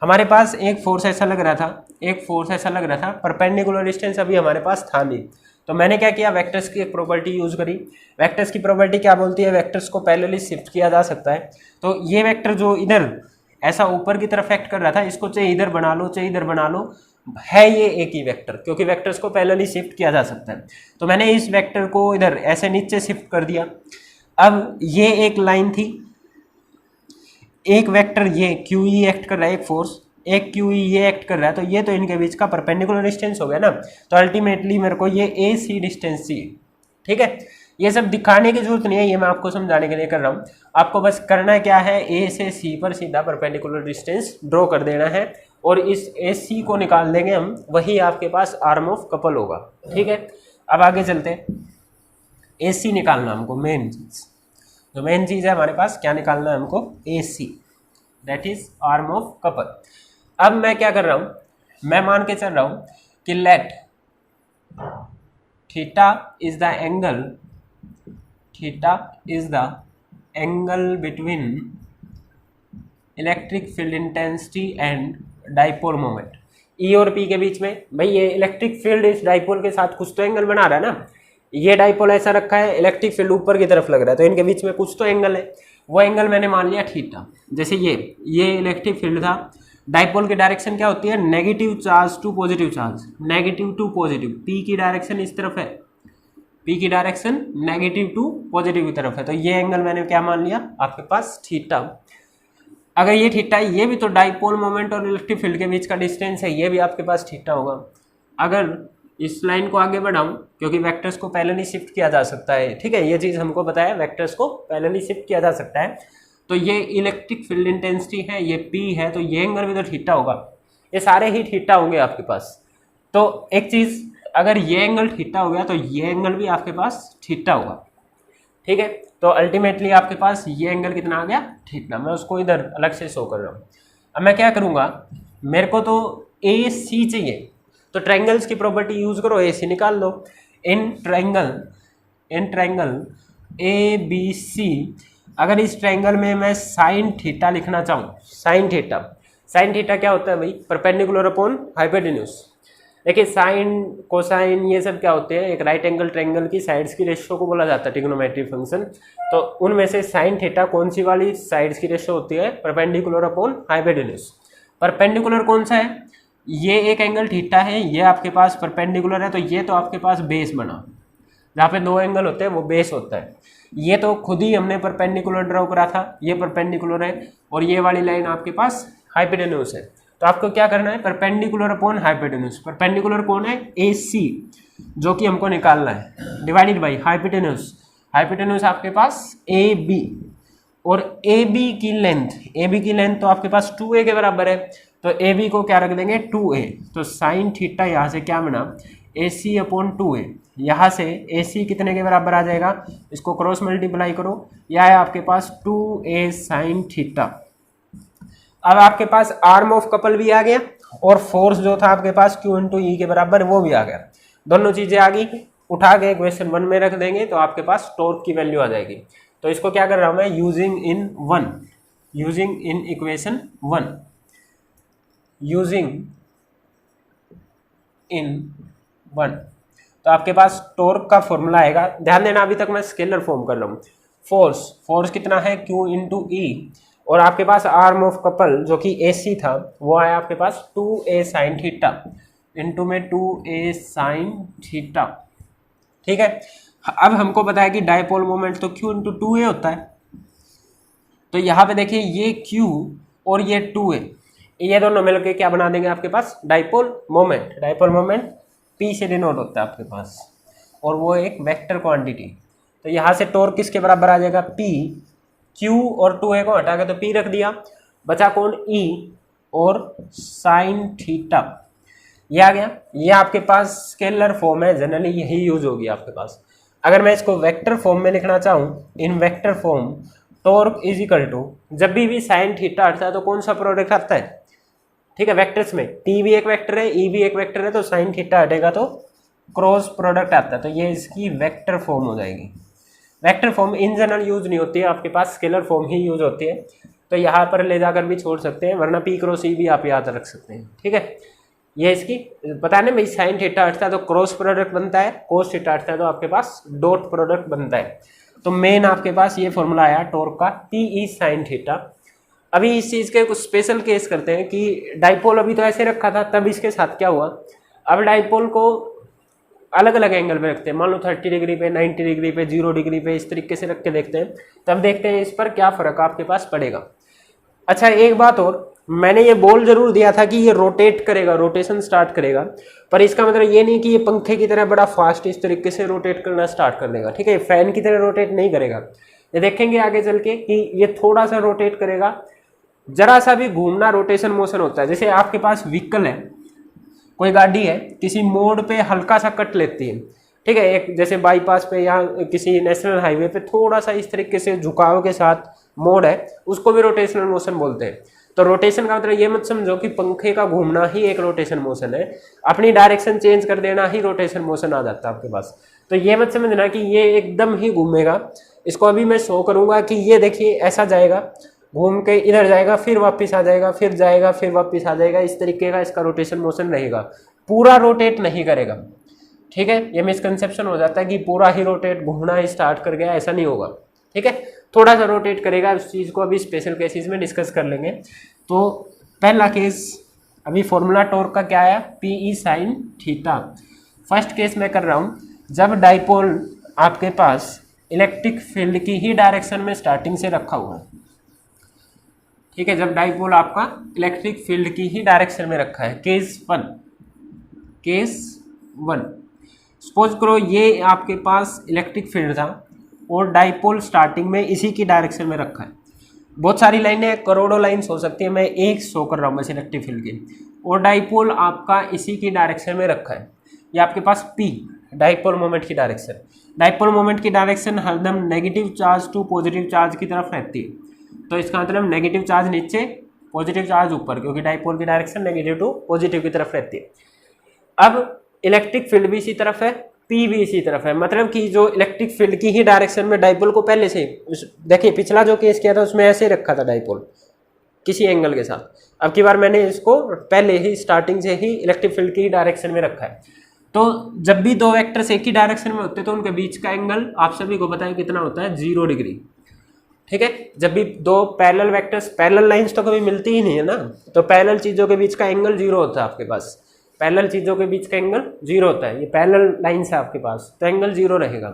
हमारे पास एक फोर्स ऐसा लग रहा था, एक फोर्स ऐसा लग रहा था, परपेंडिकुलर डिस्टेंस अभी हमारे पास था नहीं। तो मैंने क्या किया, वेक्टर्स की एक प्रॉपर्टी यूज़ करी। वेक्टर्स की प्रॉपर्टी क्या बोलती है, वेक्टर्स को पैरेलली शिफ्ट किया जा सकता है। तो ये वेक्टर जो इधर ऐसा ऊपर की तरफ एक्ट कर रहा था, इसको चाहे इधर बना लो चाहे इधर बना लो, है ये एक ही वेक्टर, क्योंकि वेक्टर्स को पैरेलली शिफ्ट किया जा सकता है। तो मैंने इस वेक्टर को इधर ऐसे नीचे शिफ्ट कर दिया। अब ये एक लाइन थी, एक वेक्टर ये क्यू ई एक्ट कर रहा है, एक फोर्स, एक क्यू ई ये एक्ट कर रहा है, तो ये तो इनके बीच का परपेंडिकुलर डिस्टेंस हो गया ना। तो अल्टीमेटली मेरे को ये ए सी डिस्टेंस चाहिए। ठीक है, ये सब दिखाने की जरूरत नहीं है, ये मैं आपको समझाने के लिए कर रहा हूँ। आपको बस करना क्या है, ए से सी पर सीधा परपेंडिकुलर डिस्टेंस ड्रॉ कर देना है और इस ए सी को निकाल देंगे हम, वही आपके पास आर्म ऑफ कपल होगा। ठीक है, अब आगे चलते हैं। ए सी निकालना हमको, मेन चीज जो मेन चीज है हमारे पास, क्या निकालना है हमको, A C, that is arm of couple. अब मैं क्या कर रहा हूं, मैं मान के चल रहा हूं कि let theta is the angle, theta is the angle between electric field intensity and dipole moment. E और पी के बीच में, भाई ये इलेक्ट्रिक फील्ड इस डाइपोल के साथ कुछ तो एंगल बना रहा है ना। ये डाइपोल ऐसा रखा है, इलेक्ट्रिक फील्ड ऊपर की तरफ लग रहा है, तो इनके बीच में कुछ तो एंगल है, वो एंगल मैंने मान लिया थीटा। जैसे ये इलेक्ट्रिक फील्ड था, डाइपोल की डायरेक्शन क्या होती है, negative charge to positive charge, negative to positive, P की डायरेक्शन इस तरफ है, पी की डायरेक्शन नेगेटिव टू पॉजिटिव की तरफ है, तो ये एंगल मैंने क्या मान लिया आपके पास, थीटा। अगर ये थीटा है, ये भी तो डाइपोल मोमेंट और इलेक्ट्रिक फील्ड के बीच का डिस्टेंस है, ये भी आपके पास थीटा होगा। अगर इस लाइन को आगे बढ़ाऊं, क्योंकि वेक्टर्स को पैरेलली शिफ्ट किया जा सकता है, ठीक है, ये चीज हमको बताया, वेक्टर्स को पैरेलली शिफ्ट किया जा सकता है, तो ये इलेक्ट्रिक फील्ड इंटेंसिटी है, ये P है, तो ये एंगल भी तो थीटा होगा, ये सारे ही थीटा होंगे आपके पास। तो एक चीज, अगर ये एंगल थीटा हो गया तो ये एंगल भी आपके पास थीटा होगा। ठीक है, तो अल्टीमेटली आपके पास ये एंगल कितना आ गया, थीटा। मैं उसको इधर अलग से शो कर रहा हूँ। अब मैं क्या करूँगा, मेरे को तो ए सी चाहिए, तो ट्रायंगल्स की प्रॉपर्टी यूज करो, ए सी निकाल लो। In triangle A B C, अगर इस ट्रायंगल में मैं साइन थीटा लिखना चाहूँ, साइन थीटा क्या होता है भाई, परपेंडिकुलर अपॉन हाइपोटेन्यूज। देखिए साइन कोसाइन ये सब क्या होते हैं, एक राइट एंगल ट्रायंगल की साइड्स की रेशियो को बोला जाता है ट्रिग्नोमेट्रिक फंक्शन। तो उनमें से साइन थीटा कौन सी वाली साइड्स की रेशियो होती है, परपेंडिकुलर अपॉन हाइपोटेन्यूज। परपेंडिकुलर कौन सा है, ये एक एंगल थीटा है, ये आपके पास परपेंडिकुलर है, तो ये तो आपके पास बेस बना, जहाँ पे दो एंगल होते हैं वो बेस होता है। ये तो खुद ही हमने परपेंडिकुलर ड्रॉ करा था, ये परपेंडिकुलर है और ये वाली लाइन आपके पास हाइपोटेन्यूज है। तो आपको क्या करना है, परपेंडिकुलर अपॉन हाइपोटेन्यूज। परपेंडिकुलर कौन है, ए सी, जो कि हमको निकालना है, डिवाइडेड बाई हाइपोटेन्यूज। हाइपोटेन्यूज आपके पास ए बी, और ए बी की लेंथ तो आपके पास 2a के बराबर है, तो ए बी को क्या रख देंगे 2a। तो साइन थीटा यहाँ से क्या बना, ए सी अपॉन 2a। यहाँ से ए सी कितने के बराबर आ जाएगा, इसको क्रॉस मल्टीप्लाई करो, यह है आपके पास 2a साइन थीटा। अब आपके पास आर्म ऑफ कपल भी आ गया और फोर्स जो था आपके पास Q इंटू ई के बराबर वो भी आ गया। दोनों चीजें आ गई, उठा के इक्वेशन 1 में रख देंगे तो आपके पास टॉर्क की वैल्यू आ जाएगी। तो इसको क्या कर रहा हूं मैं, यूजिंग इन इक्वेशन 1, तो आपके पास टॉर्क का फॉर्मूला आएगा। ध्यान देना अभी तक मैं स्केलर फॉर्म कर रहा हूँ। फोर्स कितना है, Q इंटू ई, और आपके पास आर्म ऑफ कपल जो कि AC था वो आया आपके पास 2a साइन थीटा, इंटू में 2a साइन थीटा। ठीक है, अब हमको पता है कि डायपोल मोमेंट तो Q इंटू 2a होता है, तो यहाँ पे देखिए ये Q और ये 2a, ये दोनों मिलकर क्या बना देंगे आपके पास, डायपोल मोमेंट P से डिनोट होता है आपके पास, और वो एक वेक्टर क्वांटिटी। तो यहाँ से टॉर्क किसके बराबर आ जाएगा, P, Q और 2a को हटा के तो P रख दिया, बचा कौन, E और साइन थीटा, ये आ गया। ये आपके पास स्केलर फॉर्म है, जनरली यही यूज होगी आपके पास। अगर मैं इसको वेक्टर फॉर्म में लिखना चाहूँ, in vector form torque is equal to, जब भी साइन थीटा हटता है तो कौन सा प्रोडक्ट आता है, ठीक है, वेक्टर्स में T भी एक वेक्टर है, E भी एक वेक्टर है, तो साइन थीटा हटेगा तो क्रॉस प्रोडक्ट आता है, तो ये इसकी वेक्टर फॉर्म हो जाएगी। Vector form in general use नहीं होती है, आपके पास स्केलर फॉर्म ही यूज होती है, तो यहाँ पर ले जाकर भी छोड़ सकते हैं, वरना P क्रॉस E भी आप याद रख सकते हैं। ठीक है, ये इसकी पता नहीं भाई, साइन थीटा हटता है तो क्रॉस प्रोडक्ट बनता है, कोस थीटा हटता है तो आपके पास डॉट प्रोडक्ट बनता है। तो मेन आपके पास ये फॉर्मूला आया टॉर्क का, P ई साइन थीटा। अभी इस चीज़ के कुछ स्पेशल केस करते हैं कि डाइपोल अभी तो ऐसे रखा था, तब इसके साथ क्या हुआ, अब डाइपोल को अलग अलग एंगल पे रखते हैं, मान लो 30 डिग्री पे, 90 डिग्री पे, 0 डिग्री पे, इस तरीके से रख के देखते हैं, तब देखते हैं इस पर क्या फ़र्क आपके पास पड़ेगा। अच्छा एक बात और, मैंने ये बोल जरूर दिया था कि ये रोटेट करेगा, रोटेशन स्टार्ट करेगा, पर इसका मतलब ये नहीं कि ये पंखे की तरह बड़ा फास्ट इस तरीके से रोटेट करना स्टार्ट कर देगा, ठीक है, फैन की तरह रोटेट नहीं करेगा। ये देखेंगे आगे चल के कि ये थोड़ा सा रोटेट करेगा, जरा सा भी घूमना रोटेशन मोशन होता है। जैसे आपके पास व्हीकल है, कोई गाड़ी है, किसी मोड़ पे हल्का सा कट लेती है, ठीक है, एक जैसे बाईपास पे या किसी नेशनल हाईवे पे थोड़ा सा इस तरीके से झुकाव के साथ मोड़ है, उसको भी रोटेशनल मोशन बोलते हैं। तो रोटेशन का मतलब ये मत समझो कि पंखे का घूमना ही एक रोटेशन मोशन है, अपनी डायरेक्शन चेंज कर देना ही रोटेशन मोशन आ जाता है आपके पास। तो ये मत समझना कि ये एकदम ही घूमेगा, इसको अभी मैं शो करूंगा कि ये देखिए ऐसा जाएगा, घूम के इधर जाएगा, फिर वापस आ जाएगा, फिर जाएगा, फिर वापस आ जाएगा, इस तरीके का इसका रोटेशन मोशन रहेगा, पूरा रोटेट नहीं करेगा, ठीक है। ये मिसकंसेप्शन हो जाता है कि पूरा ही रोटेट घूमना ही स्टार्ट कर गया, ऐसा नहीं होगा, ठीक है, थोड़ा सा रोटेट करेगा। उस चीज़ को अभी स्पेशल केसेस में डिस्कस कर लेंगे। तो पहला केस अभी फॉर्मूला टॉर्क का क्या आया, PE sin theta. First case मैं कर रहा हूँ, जब डाइपोल आपके पास इलेक्ट्रिक फील्ड की ही डायरेक्शन में स्टार्टिंग से रखा हुआ है, ठीक है, जब डाइपोल आपका इलेक्ट्रिक फील्ड की ही डायरेक्शन में रखा है। केस वन, सपोज करो ये आपके पास इलेक्ट्रिक फील्ड था और डाइपोल स्टार्टिंग में इसी की डायरेक्शन में रखा है। बहुत सारी लाइनें, करोड़ों लाइन्स हो सकती है, मैं एक शो कर रहा हूँ बस इलेक्ट्रिक फील्ड की, और डाइपोल आपका इसी की डायरेक्शन में रखा है। ये आपके पास P डाइपोल मोमेंट की डायरेक्शन, डाइपोल मोमेंट की डायरेक्शन हरदम negative charge to positive charge की तरफ रहती है। तो इसका मतलब नेगेटिव चार्ज नीचे, पॉजिटिव चार्ज ऊपर, क्योंकि डाइपोल की डायरेक्शन नेगेटिव टू पॉजिटिव की तरफ रहती है। अब इलेक्ट्रिक फील्ड भी इसी तरफ है, P भी इसी तरफ है, मतलब कि जो इलेक्ट्रिक फील्ड की ही डायरेक्शन में डाइपोल को पहले से, देखिए पिछला जो केस किया था उसमें ऐसे रखा था डाइपोल किसी एंगल के साथ, अब की बार मैंने इसको पहले ही स्टार्टिंग से ही इलेक्ट्रिक फील्ड की डायरेक्शन में रखा है। तो जब भी दो वेक्टर्स एक ही डायरेक्शन में होते हैं तो उनके बीच का एंगल आप सभी को पता है कितना होता है, 0 डिग्री, ठीक है। जब भी दो पैरेलल वेक्टर्स, पैरेलल लाइंस तो कभी मिलती ही नहीं है ना, तो पैरेलल चीज़ों के बीच का एंगल 0 होता है आपके पास, पैरेलल चीज़ों के बीच का एंगल 0 होता है, ये पैरेलल लाइंस है आपके पास, तो एंगल 0 रहेगा।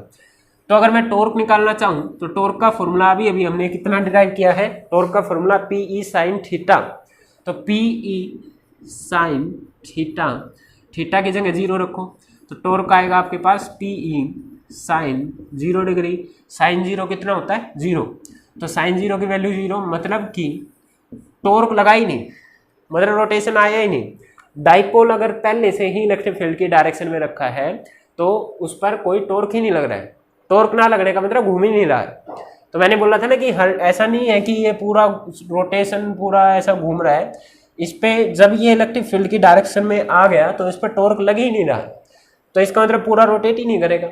तो अगर मैं टॉर्क निकालना चाहूँ तो टॉर्क का फॉर्मूला अभी हमने कितना डिराइव किया है, टॉर्क का फॉर्मूला PE sin थीटा। तो PE sin थीटा, थीटा की जगह 0 रखो, तो टॉर्क आएगा आपके पास PE sin 0 डिग्री, sin 0 कितना होता है 0, तो sin 0 की वैल्यू 0, मतलब कि टॉर्क लगा ही नहीं, मतलब रोटेशन आया ही नहीं। डाइपोल अगर पहले से ही इलेक्ट्रिक फील्ड की डायरेक्शन में रखा है तो उस पर कोई टॉर्क ही नहीं लग रहा है, टॉर्क ना लगने का मतलब घूम ही नहीं रहा है। तो मैंने बोला था ना कि हर ऐसा नहीं है कि ये पूरा रोटेशन पूरा ऐसा घूम रहा है, इस पे जब ये इलेक्ट्रिक फील्ड की डायरेक्शन में आ गया तो इस पर टॉर्क लग ही नहीं रहा, तो इसका मतलब पूरा रोटेट ही नहीं करेगा,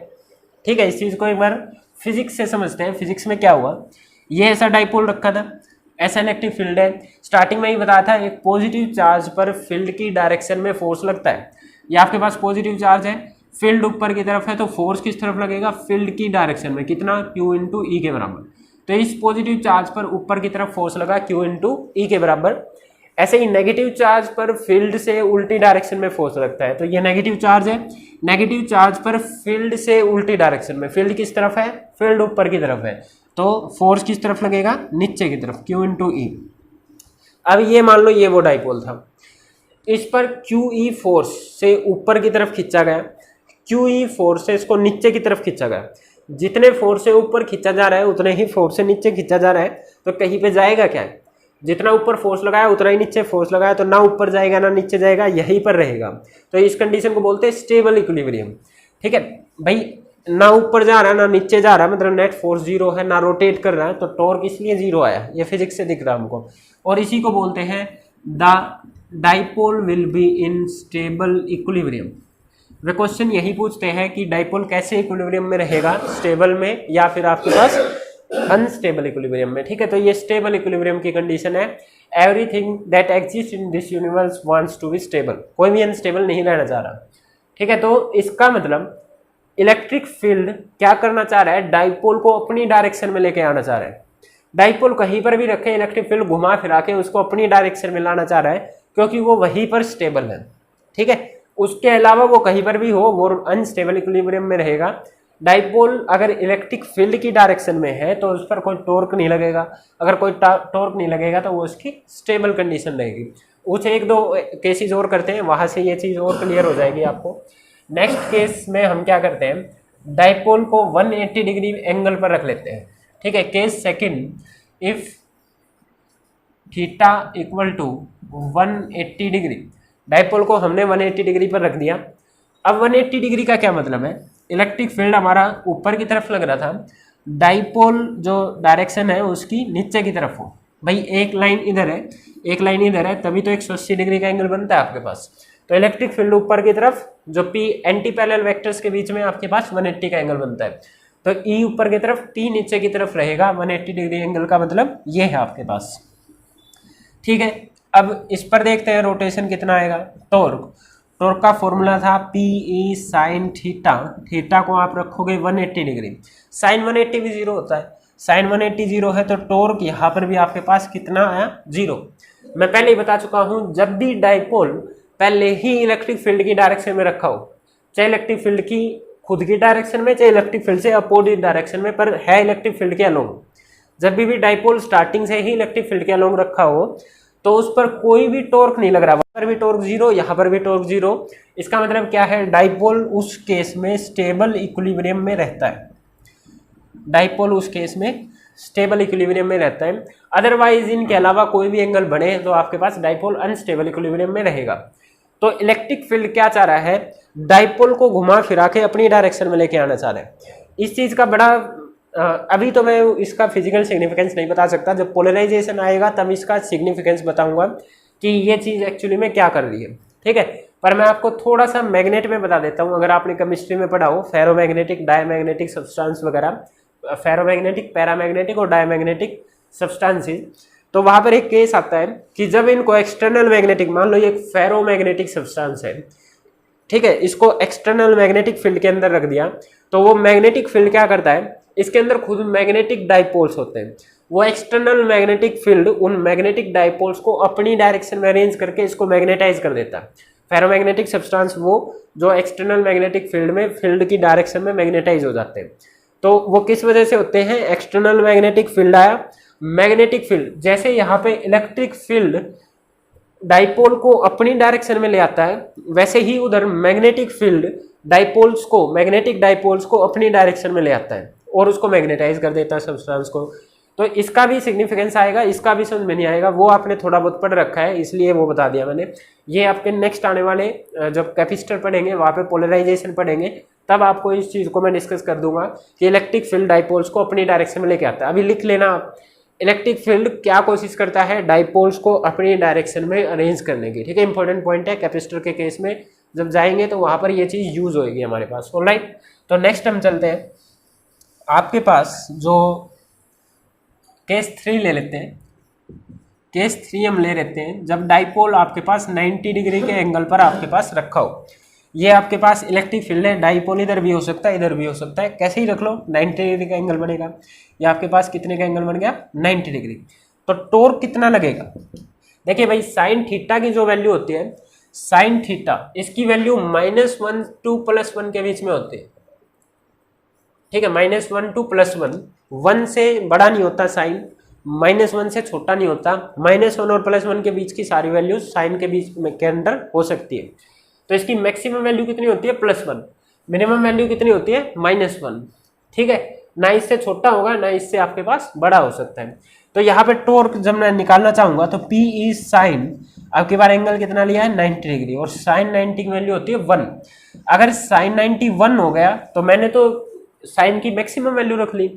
ठीक है। इस चीज़ को एक बार फिजिक्स से समझते हैं। फिजिक्स में क्या हुआ, ये ऐसा डाइपोल रखा था, ऐसा इलेक्ट्रिक फील्ड है, स्टार्टिंग में ही बताया था एक पॉजिटिव चार्ज पर फील्ड की डायरेक्शन में फोर्स लगता है, ये आपके पास पॉजिटिव चार्ज है, फील्ड ऊपर की तरफ है, तो फोर्स किस तरफ लगेगा, फील्ड की डायरेक्शन में, कितना, Q इंटू ई के बराबर। तो इस पॉजिटिव चार्ज पर ऊपर की तरफ फोर्स लगा Q इंटू ई के बराबर। ऐसे ही नेगेटिव चार्ज पर फील्ड से उल्टी डायरेक्शन में फोर्स लगता है, तो ये नेगेटिव चार्ज है, नेगेटिव चार्ज पर फील्ड से उल्टी डायरेक्शन में, फील्ड किस तरफ है, फील्ड ऊपर की तरफ है, तो फोर्स किस तरफ लगेगा, नीचे की तरफ, Q इंटू ई। अब ये मान लो ये वो डाइपोल था, इस पर QE फोर्स से ऊपर की तरफ खींचा गया, QE फोर्स से इसको नीचे की तरफ खींचा गया, जितने फोर्स से ऊपर खींचा जा रहा है उतने ही फोर्स से नीचे खींचा जा रहा है, तो कहीं पे जाएगा क्या है, जितना ऊपर फोर्स लगाया उतना ही नीचे फोर्स लगाया, तो ना ऊपर जाएगा ना नीचे जाएगा, यहीं पर रहेगा। तो इस कंडीशन को बोलते हैं स्टेबल इक्विलिब्रियम, ठीक है भाई, ना ऊपर जा रहा है ना नीचे जा रहा है, मतलब नेट फोर्स 0 है, ना रोटेट कर रहा है, तो टॉर्क इसलिए 0 आया, ये फिजिक्स से दिख रहा है हमको। और इसी को बोलते हैं the dipole will be in stable equilibrium. Way question यही पूछते हैं कि डाइपोल कैसे इक्विलिब्रियम में रहेगा, स्टेबल में या फिर आपके पास अनस्टेबल इक्विलिब्रियम में, ठीक है। तो ये स्टेबल इक्विलिब्रियम की कंडीशन है, everything that exist in this universe wants to be stable, कोई भी अनस्टेबल नहीं रहना चाह रहा, ठीक है। तो इसका मतलब इलेक्ट्रिक फील्ड क्या करना चाह रहा है, डाइपोल को अपनी डायरेक्शन में लेके आना चाह रहा है, डाइपोल कहीं पर भी रखें, इलेक्ट्रिक फील्ड घुमा फिरा के उसको अपनी डायरेक्शन में लाना चाह रहा है, क्योंकि वो वहीं पर स्टेबल है। ठीक है, उसके अलावा वो कहीं पर भी हो वो अनस्टेबल इक्विलिब्रियम में रहेगा। डाइपोल अगर इलेक्ट्रिक फील्ड की डायरेक्शन में है तो उस पर कोई टॉर्क नहीं लगेगा, अगर कोई टॉर्क नहीं लगेगा तो वो उसकी स्टेबल कंडीशन रहेगी। कुछ एक दो केसेस और करते हैं, वहां से ये चीज और क्लियर हो जाएगी आपको। नेक्स्ट केस में हम क्या करते हैं, डाइपोल को 180 डिग्री एंगल पर रख लेते हैं। ठीक है, case second, if theta equal to 180 degree, dipole को हमने 180 डिग्री पर रख दिया। अब 180 डिग्री का क्या मतलब है, इलेक्ट्रिक फील्ड हमारा ऊपर की तरफ लग रहा था, डाइपोल जो डायरेक्शन है उसकी नीचे की तरफ हो। भाई एक लाइन इधर है, एक लाइन इधर है, तभी तो 180 डिग्री का एंगल बनता है आपके पास। तो इलेक्ट्रिक फील्ड ऊपर की तरफ, जो पी एंटी पैरेलल वेक्टर्स के बीच में आपके पास 180 का एंगल बनता है। तो ई ऊपर की तरफ, पी नीचे की तरफ रहेगा। 180 डिग्री एंगल का मतलब ये है आपके पास। ठीक है, अब इस पर देखते हैं रोटेशन कितना आएगा। टॉर्क, टॉर्क का फॉर्मूला था P E sine theta, theta को आप रखोगे 180 डिग्री, साइन 180 भी जीरो होता है, साइन 180 जीरो है तो टॉर्क यहाँ पर भी आपके पास कितना आया, जीरो। मैं पहले ही बता चुका हूँ, जब भी डाइपोल पहले ही इलेक्ट्रिक फील्ड की डायरेक्शन में रखा हो, चाहे इलेक्ट्रिक फील्ड की खुद की डायरेक्शन में, चाहे इलेक्ट्रिक फील्ड से अपोजिट डायरेक्शन में, पर है इलेक्ट्रिक फील्ड के अलोंग, जब भी डाइपोल स्टार्टिंग से ही इलेक्ट्रिक फील्ड के अलोंग रखा हो तो उस पर कोई भी टॉर्क नहीं लग रहा, वहां पर भी टॉर्क जीरो, यहाँ पर भी टॉर्क जीरो। इसका मतलब क्या है, डाइपोल उस केस में स्टेबल इक्विलिब्रियम में रहता है, डाइपोल उस केस में स्टेबल इक्विलिब्रियम में रहता है। अदरवाइज इनके अलावा कोई भी एंगल बने तो आपके पास डाइपोल अनस्टेबल इक्विलिब्रियम में रहेगा। तो इलेक्ट्रिक फील्ड क्या चाह रहा है, डाइपोल को घुमा फिरा के अपनी डायरेक्शन में लेके आना चाह रहा है। इस चीज का बड़ा अभी तो मैं इसका फिजिकल सिग्निफिकेंस नहीं बता सकता, जब पोलराइजेशन आएगा तब इसका सिग्निफिकेंस बताऊंगा कि ये चीज एक्चुअली में क्या कर रही है। ठीक है, पर मैं आपको थोड़ा सा मैग्नेट में बता देता हूँ। अगर आपने केमिस्ट्री में पढ़ा हो फेरोमैग्नेटिक, डायमैग्नेटिक सब्सटेंस वगैरह, फेरोमैग्नेटिक, पैरामैग्नेटिक और डायमैग्नेटिक सब्सटेंसेस, तो वहां पर एक केस आता है कि जब इनको एक्सटर्नल मैग्नेटिक, मान लो ये फेरोमैग्नेटिक सब्सटेंस है, ठीक है, इसको एक्सटर्नल मैग्नेटिक फील्ड के अंदर रख दिया तो वो मैग्नेटिक फील्ड क्या करता है, इसके अंदर खुद मैग्नेटिक डाइपोल्स होते हैं, वो एक्सटर्नल मैग्नेटिक फील्ड उन मैग्नेटिक डाइपोल्स को अपनी डायरेक्शन में अरेंज करके इसको मैग्नेटाइज कर देता है। फेरोमैग्नेटिक सब्सटेंस वो जो एक्सटर्नल मैग्नेटिक फील्ड में, फील्ड की डायरेक्शन में मैग्नेटाइज हो जाते हैं। तो वो किस वजह से होते हैं, एक्सटर्नल मैग्नेटिक फील्ड आया, मैग्नेटिक फील्ड, जैसे यहाँ पे इलेक्ट्रिक फील्ड डाइपोल को अपनी डायरेक्शन में ले आता है, वैसे ही उधर मैग्नेटिक फील्ड डाइपोल्स को, मैग्नेटिक डाइपोल्स को अपनी डायरेक्शन में ले आता है और उसको मैग्नेटाइज कर देता है सब्सटेंस को। तो इसका भी सिग्निफिकेंस आएगा, इसका भी समझ में नहीं आएगा, वो आपने थोड़ा बहुत पढ़ रखा है इसलिए वो बता दिया मैंने। ये आपके नेक्स्ट आने वाले जब कैपेसिटर पढ़ेंगे वहाँ पे पोलराइजेशन पढ़ेंगे तब आपको इस चीज़ को मैं डिस्कस कर दूंगा कि इलेक्ट्रिक फील्ड डाइपोल्स को अपनी डायरेक्शन में लेके आता है। अभी लिख लेना आप, इलेक्ट्रिक फील्ड क्या कोशिश करता है, डाइपोल्स को अपनी डायरेक्शन में अरेंज करने की। ठीक है, इंपॉर्टेंट पॉइंट है, कैपेसिटर के केस में जब जाएंगे तो वहां पर ये चीज यूज होगी हमारे पास। ऑलराइट, तो नेक्स्ट हम चलते हैं, आपके पास जो केस 3 ले लेते हैं। केस 3 हम ले लेते हैं जब डाइपोल आपके पास 90 डिग्री के एंगल पर आपके पास रखा हो। ये आपके पास इलेक्ट्रिक फील्ड है, डाइपोल इधर भी हो सकता है, इधर भी हो सकता है, कैसे ही रख लो 90 डिग्री का एंगल बनेगा। ये आपके पास कितने का एंगल बन गया, 90 डिग्री। तो टॉर्क कितना लगेगा, देखिए भाई साइन थीटा की जो वैल्यू होती है, साइन थीटा इसकी वैल्यू -1 to +1 के बीच में होती है। ठीक है, -1 to +1, 1 से बड़ा नहीं होता साइन, -1 से छोटा नहीं होता, -1 और +1 के बीच की सारी वैल्यूज साइन के बीच में के अंदर हो सकती है। तो इसकी मैक्सिमम वैल्यू कितनी होती है, +1, मिनिमम वैल्यू कितनी होती है, -1। ठीक है, ना इससे छोटा होगा ना इससे आपके पास बड़ा हो सकता है। तो यहाँ पे टॉर्क जब मैं निकालना चाहूंगा तो P इज साइन, आपके बार एंगल कितना लिया है, 90 डिग्री, और साइन 90 की वैल्यू होती है 1। अगर साइन 90 1 हो गया तो मैंने तो साइन की मैक्सिमम वैल्यू रख ली।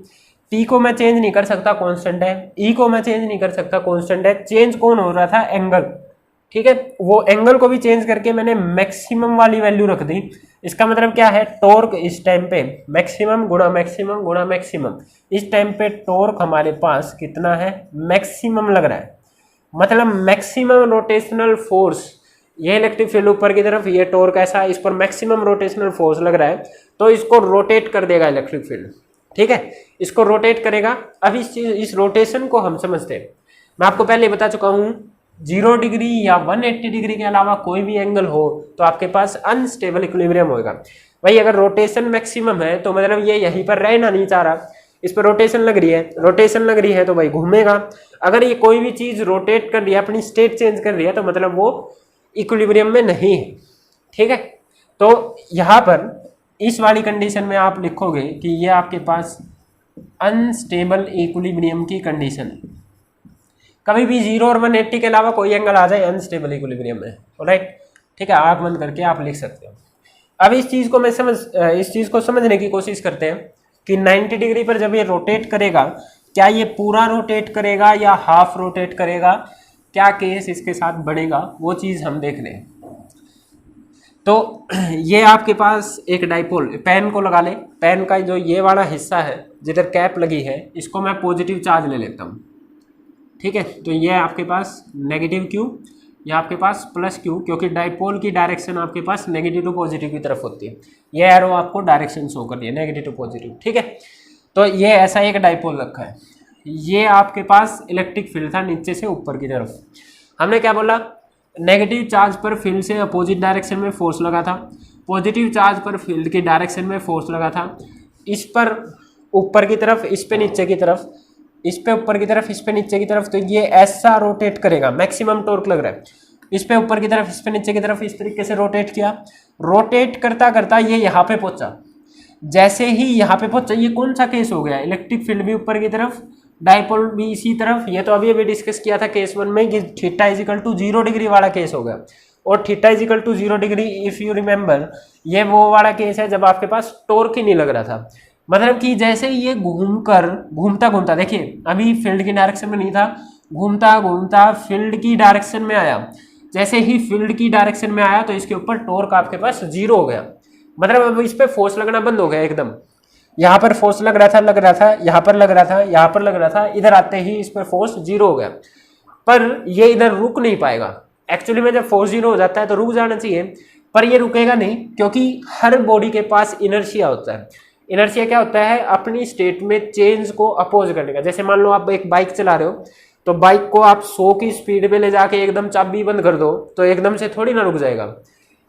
T को मैं चेंज नहीं कर सकता, कांस्टेंट है, E को मैं चेंज नहीं कर सकता, कांस्टेंट है। चेंज कौन हो रहा था, एंगल। ठीक है, वो एंगल को भी चेंज करके मैंने मैक्सिमम वाली वैल्यू रख दी। इसका मतलब क्या है, टॉर्क इस टाइम पे मैक्सिमम गुणा मैक्सिमम गुणा मैक्सिमम, इस टाइम पे टॉर्क हमारे पास कितना है, मैक्सिमम लग रहा है। मतलब मैक्सिमम रोटेशनल फोर्स, ये इलेक्ट्रिक फील्ड ऊपर की तरफ, ये टॉर्क ऐसा, इस पर मैक्सिमम रोटेशनल फोर्स लग रहा है, तो इसको रोटेट कर देगा इलेक्ट्रिक फील्ड। ठीक है, इसको रोटेट करेगा। अब इस रोटेशन को हम समझते हैं। मैं आपको पहले बता चुका हूं 0 डिग्री या 180 डिग्री के अलावा कोई भी एंगल हो तो आपके पास अनस्टेबल इक्विलिब्रियम होगा। भाई अगर रोटेशन मैक्सिमम है तो मतलब ये यहीं पर रहना नहीं चाह रहा, इस पर रोटेशन लग रही है तो भाई घूमेगा। अगर ये कोई भी चीज रोटेट कर रही है, अपनी स्टेट चेंज कर रही है, तो मतलब वो इक्विलिब्रियम में नहीं है। ठीक है, तो यहाँ पर इस वाली कंडीशन में आप लिखोगे कि ये आपके पास अनस्टेबल इक्विलिब्रियम की कंडीशन है। कभी भी 0 और 180 के अलावा कोई एंगल आ जाए अनस्टेबल इक्विलिब्रियम में, राइट। ठीक है, आंख बंद करके आप लिख सकते हो। अब इस चीज को समझने की कोशिश करते हैं कि 90 डिग्री पर जब ये रोटेट करेगा, क्या ये पूरा रोटेट करेगा या हाफ रोटेट करेगा, क्या केस इसके साथ बनेगा, वो चीज हम देख रहे हैं। तो ये आपके पास एक डाइपोल, पेन को लगा ले, पेन का जो ये वाला हिस्सा है जिधर कैप लगी है, इसको मैं पॉजिटिव चार्ज ले लेता हूँ। ठीक है, तो ये आपके पास नेगेटिव क्यू, ये आपके पास प्लस क्यू, क्योंकि डाइपोल की डायरेक्शन आपके पास नेगेटिव टू पॉजिटिव की तरफ होती है। ये एरो आपको डायरेक्शन शो कर रही है, नेगेटिव टू पॉजिटिव। ठीक है, तो ये ऐसा एक डाइपोल रखा है। ये आपके पास इलेक्ट्रिक फील्ड था नीचे से ऊपर की तरफ। हमने क्या बोला, नेगेटिव चार्ज पर फील्ड से अपोजिट डायरेक्शन में फोर्स लगा था, पॉजिटिव चार्ज पर फील्ड की डायरेक्शन में फोर्स लगा था। इस पर ऊपर की तरफ, इस पे नीचे की तरफ, इस पे ऊपर की तरफ, इस पे नीचे की तरफ। तो ये ऐसा रोटेट करेगा, मैक्सिमम टॉर्क लग रहा है। इस पे ऊपर की तरफ, इस पे नीचे की तरफ, इस तरीके से रोटेट किया। रोटेट करता करता ये यहाँ पे पहुंचा। जैसे ही यहाँ पे पहुंचा, ये कौन सा केस हो गया, इलेक्ट्रिक फील्ड भी ऊपर की तरफ, डाइपोल भी इसी तरफ। ये तो अभी डिस्कस किया था केस 1 में कि theta is equal to 0 degree वाला केस हो गया। और theta is equal to 0 degree, if you remember, ये वो वाला केस है जब आपके पास टॉर्क ही नहीं लग रहा था। मतलब कि जैसे ये घूमता घूमता, देखिए अभी फील्ड की डायरेक्शन में नहीं था, घूमता घूमता फील्ड की डायरेक्शन में आया। जैसे ही फील्ड की डायरेक्शन में आया तो इसके ऊपर टॉर्क आपके पास 0 हो गया। मतलब अब इस पे फोर्स लगना बंद हो गया एकदम। यहाँ पर फोर्स लग रहा था, यहाँ पर लग रहा था, यहाँ पर लग रहा था, इधर आते ही इस पर फोर्स 0 हो गया। पर ये इधर रुक नहीं पाएगा। एक्चुअली में जब फोर्स 0 हो जाता है तो रुक जाना चाहिए, पर ये रुकेगा नहीं, क्योंकि हर बॉडी के पास इनर्शिया होता है। इनर्शिया क्या होता है, अपनी स्टेट में चेंज को अपोज करने का। जैसे मान लो आप एक बाइक चला रहे हो, तो बाइक को आप 100 की स्पीड पे ले जाके एकदम चाबी बंद कर दो तो एकदम से थोड़ी ना रुक जाएगा।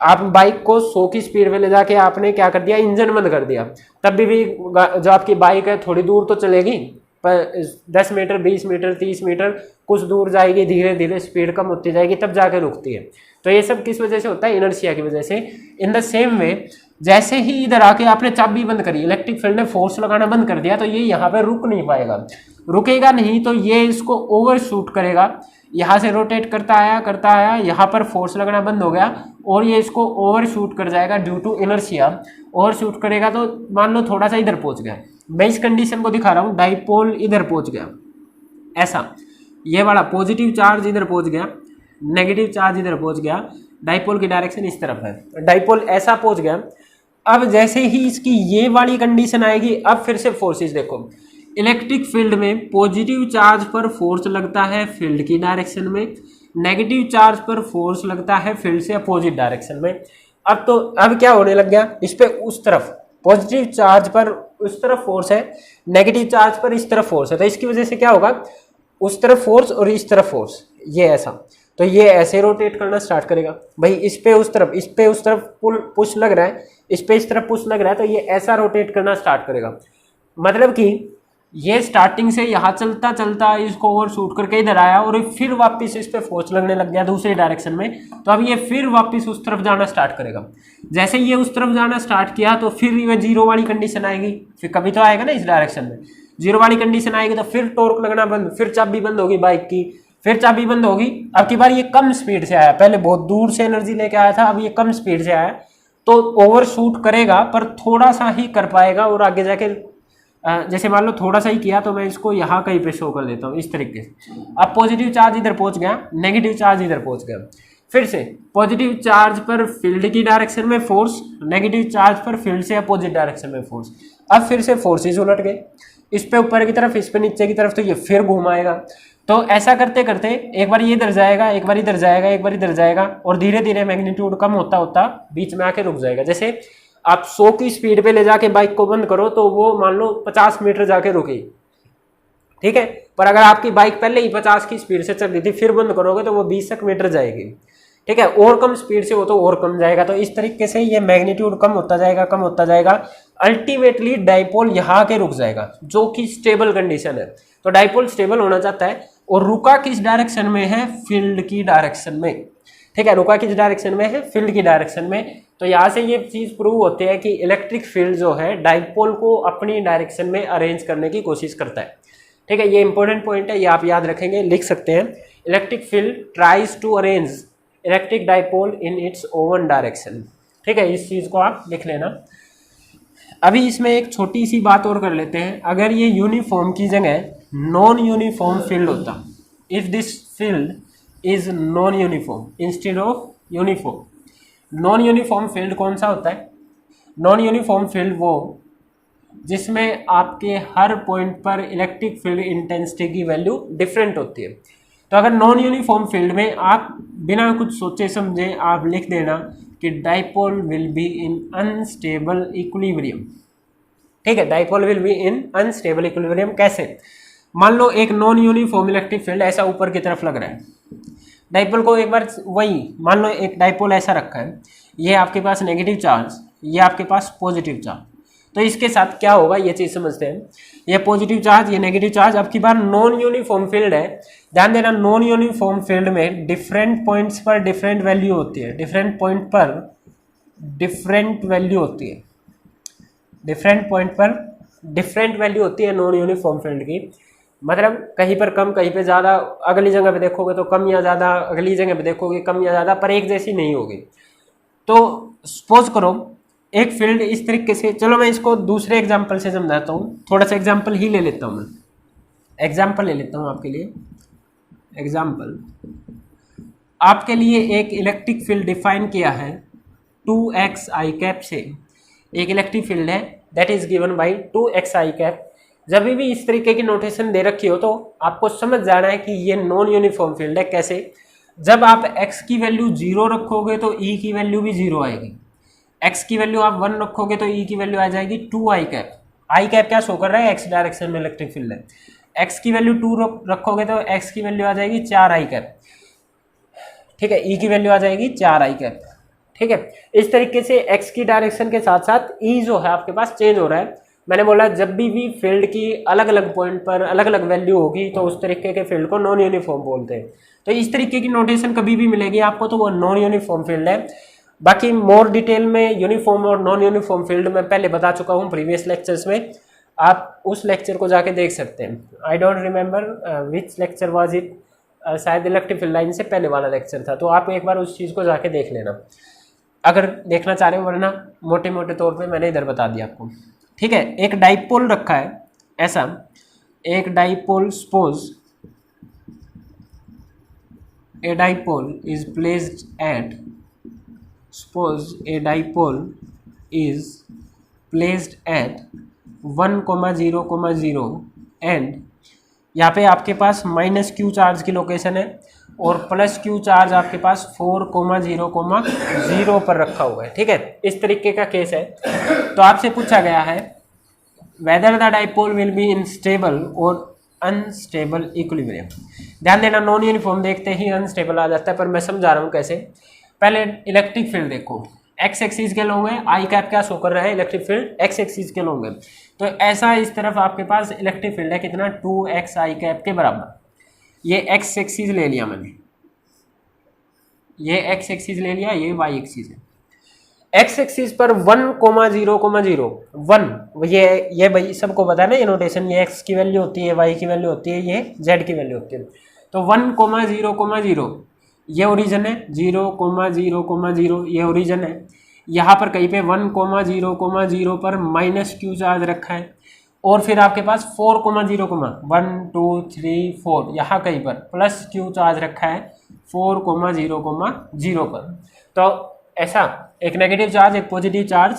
आप बाइक को 100 की स्पीड पे ले जाके आपने क्या कर दिया, इंजन बंद कर दिया, तब भी जो आपकी बाइक है थोड़ी दूर तो चलेगी, पर 10 मीटर, 20 मीटर, 30 मीटर कुछ दूर जाएगी, धीरे धीरे स्पीड कम होती जाएगी, तब जाके रुकती है। तो ये सब किस वजह से होता है, इनर्शिया की वजह से। इन द सेम वे, जैसे ही इधर आके आपने चाबी बंद करी, इलेक्ट्रिक फील्ड ने फोर्स लगाना बंद कर दिया, तो ये यहाँ पे रुक नहीं पाएगा। रुकेगा नहीं तो ये इसको ओवरशूट करेगा। यहाँ से रोटेट करता आया, यहाँ पर फोर्स लगना बंद हो गया और ये इसको ओवरशूट कर जाएगा ड्यू टू इनर्शिया। ओवरशूट करेगा तो मान लो थोड़ा सा इधर पहुंच गया। मैं इस कंडीशन को दिखा रहा हूँ, डाइपोल इधर पहुंच गया, ऐसा ये वाला पॉजिटिव चार्ज इधर पहुंच गया, नेगेटिव चार्ज इधर पहुंच गया, डाइपोल की डायरेक्शन इस तरफ है, डाइपोल ऐसा पहुंच गया। अब जैसे ही इसकी ये वाली कंडीशन आएगी, अब फिर से फोर्सेस देखो, इलेक्ट्रिक फील्ड में पॉजिटिव चार्ज पर फोर्स लगता है फील्ड की डायरेक्शन में, नेगेटिव चार्ज पर फोर्स लगता है फील्ड से अपोजिट डायरेक्शन में। अब क्या होने लग गया, इस पे उस तरफ पॉजिटिव चार्ज पर उस तरफ फोर्स है, नेगेटिव चार्ज पर इस तरफ फोर्स है, तो इसकी वजह से क्या होगा, उस तरफ फोर्स और इस तरफ फोर्स, ये ऐसा, तो ये ऐसे रोटेट करना स्टार्ट करेगा। भाई इस पे उस तरफ, इस पे उस तरफ पुश लग रहा है, इस पे इस तरफ पुश लग रहा है, तो ये ऐसा रोटेट करना स्टार्ट करेगा। मतलब कि ये स्टार्टिंग से यहाँ चलता चलता इसको ओवरशूट करके इधर आया और फिर वापस इस पे फोर्स लगने लग गया दूसरी डायरेक्शन में, तो अब ये फिर वापस उस तरफ जाना स्टार्ट करेगा। जैसे ये उस तरफ जाना स्टार्ट किया तो फिर ये 0 वाली कंडीशन आएगी, फिर कभी तो आएगा ना इस डायरेक्शन में, 0 वाली कंडीशन आएगी तो फिर टॉर्क लगना बंद, फिर चाबी बंद होगी बाइक की, फिर चाबी बंद होगी। अब की बार ये कम स्पीड से आया, पहले बहुत दूर से एनर्जी लेके आया था, अब ये कम स्पीड से आया, तो ओवरशूट करेगा पर थोड़ा सा ही कर पाएगा और आगे जाके जैसे मान लो थोड़ा सा ही किया, तो मैं इसको यहाँ कहीं पे शो कर देता हूँ इस तरीके से। अब पॉजिटिव चार्ज इधर पहुंच गया, नेगेटिव चार्ज इधर पहुंच गया, फिर से पॉजिटिव चार्ज पर फील्ड की डायरेक्शन में फोर्स, नेगेटिव चार्ज पर फील्ड से अपोजिट डायरेक्शन में फोर्स। अब फिर से फोर्सेस उलट गए, इस पे ऊपर की तरफ, इस पे नीचे की तरफ, तो ये फिर घुमाएगा। तो ऐसा करते करते एक बार ये इधर जाएगा, एक बार इधर जाएगा, एक बार इधर जाएगा, और धीरे धीरे मैग्नीट्यूड कम होता होता बीच में आके रुक जाएगा। जैसे आप 100 की स्पीड पे ले जाके बाइक को बंद करो तो वो मान लो 50 मीटर जाके रुके, ठीक है। पर अगर आपकी बाइक पहले ही 50 की स्पीड से चल रही थी फिर बंद करोगे तो वो 20 तक मीटर जाएगी, ठीक है। और कम स्पीड से वो तो और कम जाएगा। तो इस तरीके से ये मैग्नीट्यूड कम होता जाएगा, कम होता जाएगा, अल्टीमेटली डाइपोल यहाँ के रुक जाएगा, जो कि स्टेबल कंडीशन है। तो डाइपोल स्टेबल होना चाहता है और रुका किस डायरेक्शन में है, फील्ड की डायरेक्शन में, ठीक है। रुका किस डायरेक्शन में है, फील्ड की डायरेक्शन में। तो यहाँ से ये चीज प्रूव होती है कि इलेक्ट्रिक फील्ड जो है डाइपोल को अपनी डायरेक्शन में अरेंज करने की कोशिश करता है, ठीक है। ये इंपॉर्टेंट पॉइंट है, ये आप याद रखेंगे, लिख सकते हैं। Electric field tries to arrange electric dipole in its own direction, ठीक है। इस चीज को आप लिख लेना। अभी इसमें एक छोटी सी बात और कर लेते हैं। अगर ये यूनिफॉर्म की जगह नॉन यूनिफॉर्म फील्ड होता, if this field is non uniform instead of uniform, non uniform field कौन सा होता है? नॉन यूनिफॉर्म फील्ड वो जिसमें आपके हर पॉइंट पर इलेक्ट्रिक फील्ड इंटेंसिटी की वैल्यू डिफरेंट होती है। तो अगर नॉन यूनिफॉर्म फील्ड में आप बिना कुछ सोचे समझे आप लिख देना कि dipole will be in unstable equilibrium, ठीक है। Dipole will be in unstable equilibrium कैसे? मान लो एक नॉन यूनिफॉर्म इलेक्ट्रिक फील्ड ऐसा ऊपर की तरफ लग रहा है, डाइपोल को एक बार वही मान लो एक डाइपोल ऐसा रखा है, ये आपके पास नेगेटिव चार्ज, ये आपके पास पॉजिटिव चार्ज। तो इसके साथ क्या होगा ये चीज समझते हैं। ये पॉजिटिव चार्ज, ये नेगेटिव चार्ज, अब की बार नॉन यूनिफॉर्म फील्ड है। ध्यान देना, नॉन यूनिफॉर्म फील्ड में डिफरेंट पॉइंट्स पर डिफरेंट वैल्यू होती है, डिफरेंट पॉइंट पर डिफरेंट वैल्यू होती है, डिफरेंट पॉइंट पर डिफरेंट वैल्यू होती है नॉन यूनिफॉर्म फील्ड की। मतलब कहीं पर कम, कहीं पे ज़्यादा, अगली जगह पे देखोगे तो कम या ज़्यादा, अगली जगह पे देखोगे कम या ज़्यादा, पर एक जैसी नहीं होगी। तो सपोज करो एक फील्ड इस तरीके से, चलो मैं इसको दूसरे एग्जाम्पल से समझाता हूँ, थोड़ा सा एग्जाम्पल ही ले लेता हूँ, मैं एग्जाम्पल ले लेता हूँ आपके लिए। एग्जाम्पल आपके लिए एक इलेक्ट्रिक फील्ड डिफाइन किया है 2x i कैप से, एक इलेक्ट्रिक फील्ड है that is given by 2x i cap. जब भी इस तरीके की नोटेशन दे रखी हो तो आपको समझ जाना है कि ये नॉन यूनिफॉर्म फील्ड है। कैसे? जब आप x की वैल्यू 0 रखोगे तो e की वैल्यू भी 0 आएगी, x की वैल्यू आप 1 रखोगे तो e की वैल्यू आ जाएगी 2i कैप। i कैप क्या शो कर रहा है? x डायरेक्शन में इलेक्ट्रिक फील्ड है। x की वैल्यू 2 रखोगे तो x की वैल्यू आ जाएगी 4i कैप, ठीक है। e की वैल्यू आ जाएगी 4i कैप, ठीक है। इस तरीके से x की डायरेक्शन के साथ साथ e जो है आपके पास चेंज हो रहा है। मैंने बोला जब भी फील्ड की अलग अलग पॉइंट पर अलग अलग वैल्यू होगी तो उस तरीके के फील्ड को नॉन यूनिफॉर्म बोलते हैं। तो इस तरीके की नोटेशन कभी भी मिलेगी आपको तो वो नॉन यूनिफॉर्म फील्ड है। बाकी मोर डिटेल में यूनिफॉर्म और नॉन यूनिफॉर्म फील्ड मैं पहले बता चुका हूँ प्रीवियस लेक्चर्स में, आप उस लेक्चर को जाके देख सकते हैं। I don't remember which lecture was it, शायद इलेक्ट्रिक फील्ड लाइन से पहले वाला लेक्चर था, तो आप एक बार उस चीज़ को जाके देख लेना अगर देखना चाह रहे हो, वरना मोटे मोटे तौर पे मैंने इधर बता दिया आपको, ठीक है। एक डाइपोल रखा है ऐसा, एक dipole, suppose a dipole is placed at, suppose a dipole is placed at 1,0,0 and यहाँ पे आपके पास -q चार्ज की लोकेशन है और +q चार्ज आपके पास 4,0,0 पर रखा हुआ है, ठीक है। इस तरीके का केस है। तो आपसे पूछा गया है whether the dipole will be in stable और अनस्टेबल इक्विलिब्रियम। ध्यान देना, नॉन यूनिफॉर्म देखते ही अनस्टेबल आ जाता है, पर मैं समझा रहा हूँ कैसे। पहले इलेक्ट्रिक फील्ड देखो, एक्स एक्सिस के लोग हैं, आई कैप क्या शो कर रहा है? इलेक्ट्रिक फील्ड एक्स एक्सिस के लोग हैं। तो ऐसा इस तरफ आपके पास इलेक्ट्रिक फील्ड है कितना? 2x i कैप के बराबर। ये एक्स एक्सिस ले लिया मैंने, ये एक्स एक्सिस ले लिया, ये वाई एक्सिस है। एक्स एक्सिस पर 1,0,0 1, ये भाई सबको पता है ना ये नोटेशन, ये एक्स की वैल्यू होती है, वाई की वैल्यू होती है, ये जेड की वैल्यू होती है। तो 1,0,0 ये ओरिजिन है, 0,0,0 ये ओरिजिन है। यहाँ पर कहीं पे 1,0,0 पर -q चार्ज रखा है और फिर आपके पास 4,0, 1 2 3 4 यहाँ कहीं पर +q चार्ज रखा है 4,0,0 पर। तो ऐसा एक नेगेटिव चार्ज, एक पॉजिटिव चार्ज,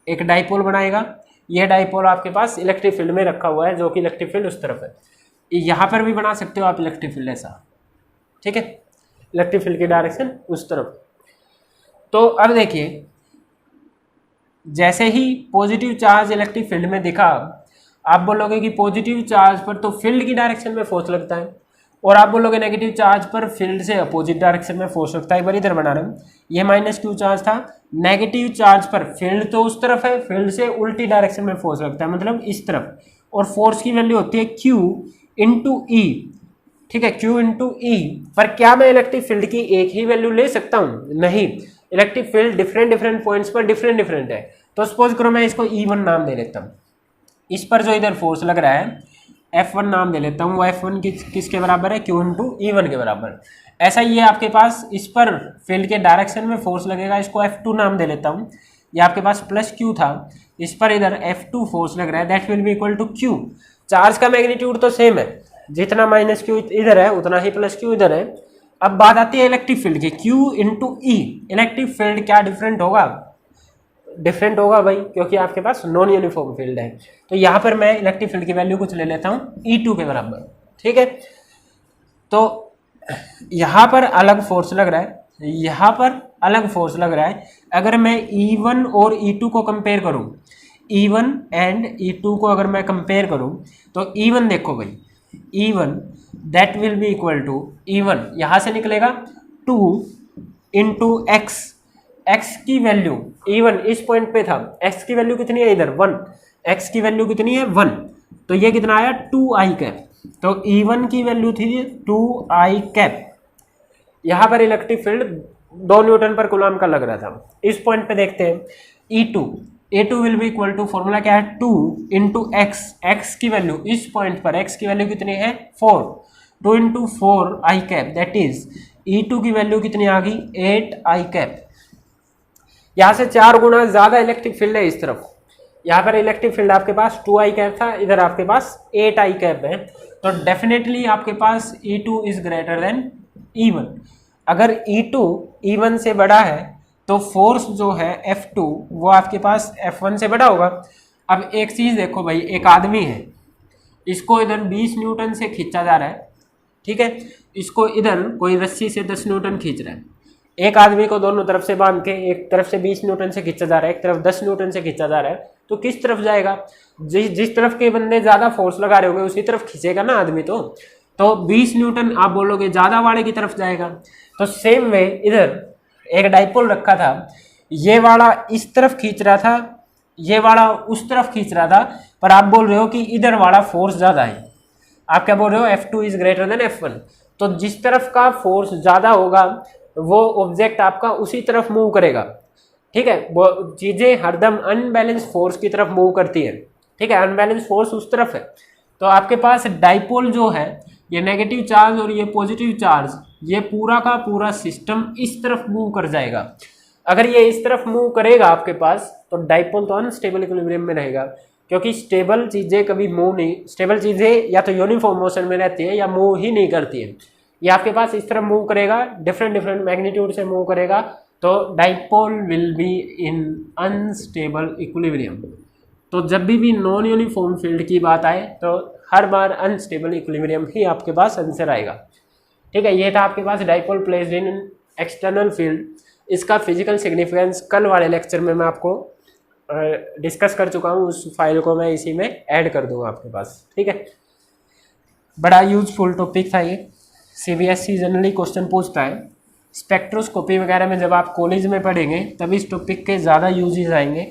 एक डाइपोल बनाएगा। यह डाइपोल आपके पास इलेक्ट्रिक फील्ड में रखा हुआ है, जो कि इलेक्ट्रिक फील्ड उस तरफ है। यहाँ पर भी बना सकते हो आप इलेक्ट्रिक फील्ड ऐसा, ठीक है, इलेक्ट्रिक फील्ड की डायरेक्शन उस तरफ। तो अब देखिए जैसे ही पॉजिटिव चार्ज इलेक्ट्रिक फील्ड में दिखा, आप बोलोगे कि पॉजिटिव चार्ज पर तो फील्ड की डायरेक्शन में फोर्स लगता है, और आप बोलोगे नेगेटिव चार्ज पर फील्ड से अपोजिट डायरेक्शन में फोर्स लगता है। एक बार इधर बना रहे हैं, ये -q चार्ज था, नेगेटिव चार्ज पर फील्ड तो उस तरफ है, फील्ड से उल्टी डायरेक्शन में फोर्स लगता है, मतलब इस तरफ, और फोर्स की वैल्यू होती है q इंटू ई। ठीक है, q इंटू ई। पर क्या मैं इलेक्ट्रिक फील्ड की एक ही वैल्यू ले सकता हूँ? नहीं, इलेक्ट्रिक फील्ड डिफरेंट पॉइंट्स पर डिफरेंट है। तो सपोज करो मैं इसको E1 नाम दे लेता हूँ, इस पर जो इधर फोर्स लग रहा है F1 नाम दे लेता हूँ, वो F1 किसके बराबर है? Q इंटू E1 के बराबर। ऐसा ही है आपके पास, इस पर फील्ड के डायरेक्शन में फोर्स लगेगा, इसको F2 नाम दे लेता हूँ। ये आपके पास +q था, इस पर इधर F2 फोर्स लग रहा है, that will be equal to q। Charge का मैग्नीट्यूड तो सेम है, जितना -q इधर है उतना ही +q इधर है। अब बात आती है इलेक्ट्रिक फील्ड की, Q इंटू ई। इलेक्ट्रिक फील्ड क्या डिफरेंट होगा? डिफरेंट होगा भाई, क्योंकि आपके पास नॉन यूनिफॉर्म फील्ड है। तो यहाँ पर मैं इलेक्ट्रिक फील्ड की वैल्यू कुछ ले लेता हूँ E2 के बराबर। ठीक है, तो यहाँ पर अलग फोर्स लग रहा है, यहाँ पर अलग फोर्स लग रहा है। अगर मैं E1 और E2 को कंपेयर करूँ, E1 एंड E2 को अगर मैं कंपेयर करूँ, तो E1 देखो भाई, E1 that will be equal to E1 यहाँ से निकलेगा 2 इंटू एक्स। एक्स की वैल्यू E1 इस पॉइंट पे था, एक्स की वैल्यू कितनी है इधर? 1। एक्स की वैल्यू कितनी है? 1। तो ये कितना आया? 2i cap. तो E1 की वैल्यू थी 2i कैप। यहाँ पर इलेक्ट्रिक फील्ड 2 न्यूटन पर कूलम का लग रहा था। इस पॉइंट पे देखते हैं E2 will be equal to, formula क्या है? 2 इंटू एक्स। एक्स की वैल्यू इस पॉइंट पर, एक्स की वैल्यू कितनी है? 4। 2 into 4i cap, that is E2 की वैल्यू कितनी आ गई? 8i cap. यहाँ से 4 गुना ज्यादा इलेक्ट्रिक फील्ड है इस तरफ। यहाँ पर इलेक्ट्रिक फील्ड आपके पास 2i कैप था, इधर आपके पास 8i कैप है। तो डेफिनेटली आपके पास E2 is greater than E1। अगर E2 E1 से बड़ा है तो फोर्स जो है F2 वो आपके पास F1 से बड़ा होगा। अब एक चीज देखो भाई, एक आदमी है, इसको इधर 20 न्यूटन से खींचा जा रहा है। ठीक है, इसको इधर कोई रस्सी से 10 न्यूटन खींच रहा है। एक आदमी को दोनों तरफ से बांध के, एक तरफ से 20 न्यूटन से खींचा जा रहा है, एक तरफ 10 न्यूटन से खींचा जा रहा है, तो किस तरफ जाएगा? जिस तरफ के बंदे ज्यादा फोर्स लगा रहे होंगे उसी तरफ खींचेगा ना आदमी। तो 20 न्यूटन आप बोलोगे ज्यादा वाले की तरफ जाएगा। तो सेम वे इधर एक डाइपोल रखा था, ये वाला इस तरफ खींच रहा था, ये वाला उस तरफ खींच रहा था, पर आप बोल रहे हो कि इधर वाला फोर्स ज्यादा है। आप क्या बोल रहे हो? F2 is greater than F1। तो जिस तरफ का फोर्स ज्यादा होगा वो ऑब्जेक्ट आपका उसी तरफ मूव करेगा। ठीक है, वो चीजें हरदम अनबैलेंस फोर्स की तरफ मूव करती है। ठीक है, अनबैलेंस फोर्स उस तरफ है। तो आपके पास डाइपोल जो है, ये नेगेटिव चार्ज और ये पॉजिटिव चार्ज, ये पूरा का पूरा सिस्टम इस तरफ मूव कर जाएगा। अगर ये इस तरफ मूव करेगा आपके पास, तो डाइपोल तो अनस्टेबल इक्विलिब्रियम में रहेगा, क्योंकि स्टेबल चीजें कभी मूव नहीं, स्टेबल चीजें या तो यूनिफॉर्म मोशन में रहती है या मूव ही नहीं करती है। ये आपके पास इस तरफ मूव करेगा, डिफरेंट मैग्नीट्यूड से मूव करेगा, तो dipole will be in unstable equilibrium. तो जब भी नॉन यूनिफॉर्म फील्ड की बात आए तो हर बार अनस्टेबल इक्विलिब्रियम ही आपके पास आंसर आएगा। ठीक है, ये था आपके पास dipole placed in external field. इसका फिजिकल सिग्निफिकेंस कल वाले लेक्चर में मैं आपको डिस्कस कर चुका हूँ, उस फाइल को मैं इसी में ऐड कर दूंगा आपके पास। ठीक है, बड़ा यूजफुल टॉपिक था ये, CBSE जनरली क्वेश्चन पूछता है। स्पेक्ट्रोस्कोपी वगैरह में जब आप कॉलेज में पढ़ेंगे तब इस टॉपिक के ज़्यादा यूजेस आएंगे।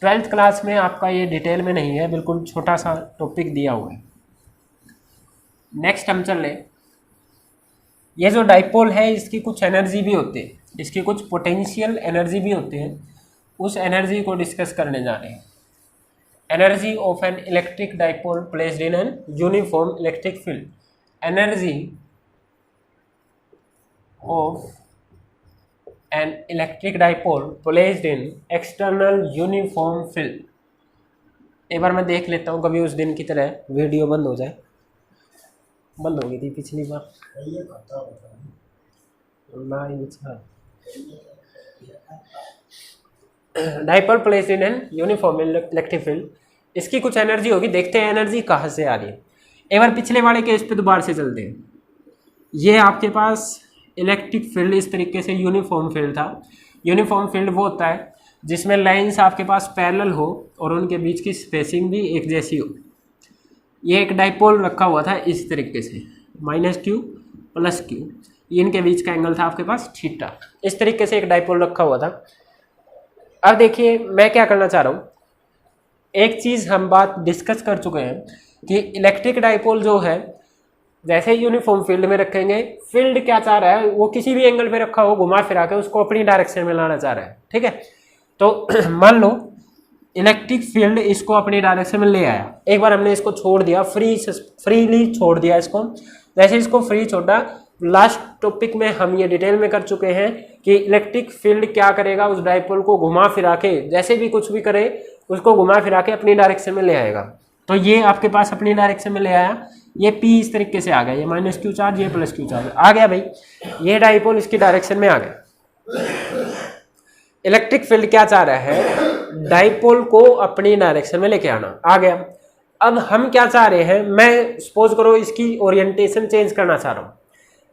12th क्लास में आपका ये डिटेल में नहीं है, बिल्कुल छोटा सा टॉपिक दिया हुआ है। नेक्स्ट हम चल रहे, ये जो डाइपोल है इसकी कुछ एनर्जी भी होती है, इसकी कुछ पोटेंशियल एनर्जी भी होती है, उस एनर्जी को डिस्कस करने जा रहे हैं। Energy of an electric dipole placed in an uniform electric field. Energy of an electric dipole placed in external uniform field। एक बार मैं देख लेता हूँ, कभी उस दिन की तरह वीडियो बंद हो जाए। बंद हो गई थी पिछली बार ना। Dipole placed in an uniform electric field, इसकी कुछ एनर्जी होगी, देखते हैं एनर्जी कहाँ से आ रही है। एक बार पिछले वाले केस पे दोबारा से चलते हैं। ये आपके पास इलेक्ट्रिक फील्ड इस तरीके से यूनिफॉर्म फील्ड था। यूनिफॉर्म फील्ड वो होता है जिसमें लाइंस आपके पास पैरेलल हो और उनके बीच की स्पेसिंग भी एक जैसी हो। ये एक डाइपोल रखा हुआ था इस तरीके से, -q + q, इनके बीच का एंगल था आपके पास थीटा। इस तरीके से एक डाइपोल रखा हुआ था। अब देखिए मैं क्या करना चाह रहा हूँ, एक चीज़ हम बात डिस्कस कर चुके हैं कि इलेक्ट्रिक डाइपोल जो है जैसे यूनिफॉर्म फील्ड में रखेंगे, फील्ड क्या चाह रहा है, वो किसी भी एंगल पे रखा हो घुमा फिरा के उसको अपनी डायरेक्शन में लाना चाह रहा है, ठीक है। तो मान लो इलेक्ट्रिक फील्ड इसको अपनी डायरेक्शन में ले आया, एक बार हमने इसको छोड़ दिया, फ्रीली छोड़ दिया इसको। जैसे इसको फ्री छोड़ा, लास्ट टॉपिक में हम ये डिटेल में कर चुके हैं कि इलेक्ट्रिक फील्ड क्या करेगा, उस डाइपोल को घुमा फिरा के, जैसे भी कुछ भी करे उसको घुमा फिरा के अपनी डायरेक्शन में ले आएगा। तो ये आपके पास अपनी डायरेक्शन में ले आया, ये P इस तरीके से आ गया, ये -q चार्ज, ये +q चार्ज आ गया भाई, ये डाइपोल इसकी डायरेक्शन में आ गया। इलेक्ट्रिक फील्ड क्या चाह रहा है, डाइपोल को अपनी डायरेक्शन में लेके आना, आ गया। अब हम क्या चाह रहे हैं, मैं सपोज करो इसकी ओरिएंटेशन चेंज करना चाह रहा हूँ।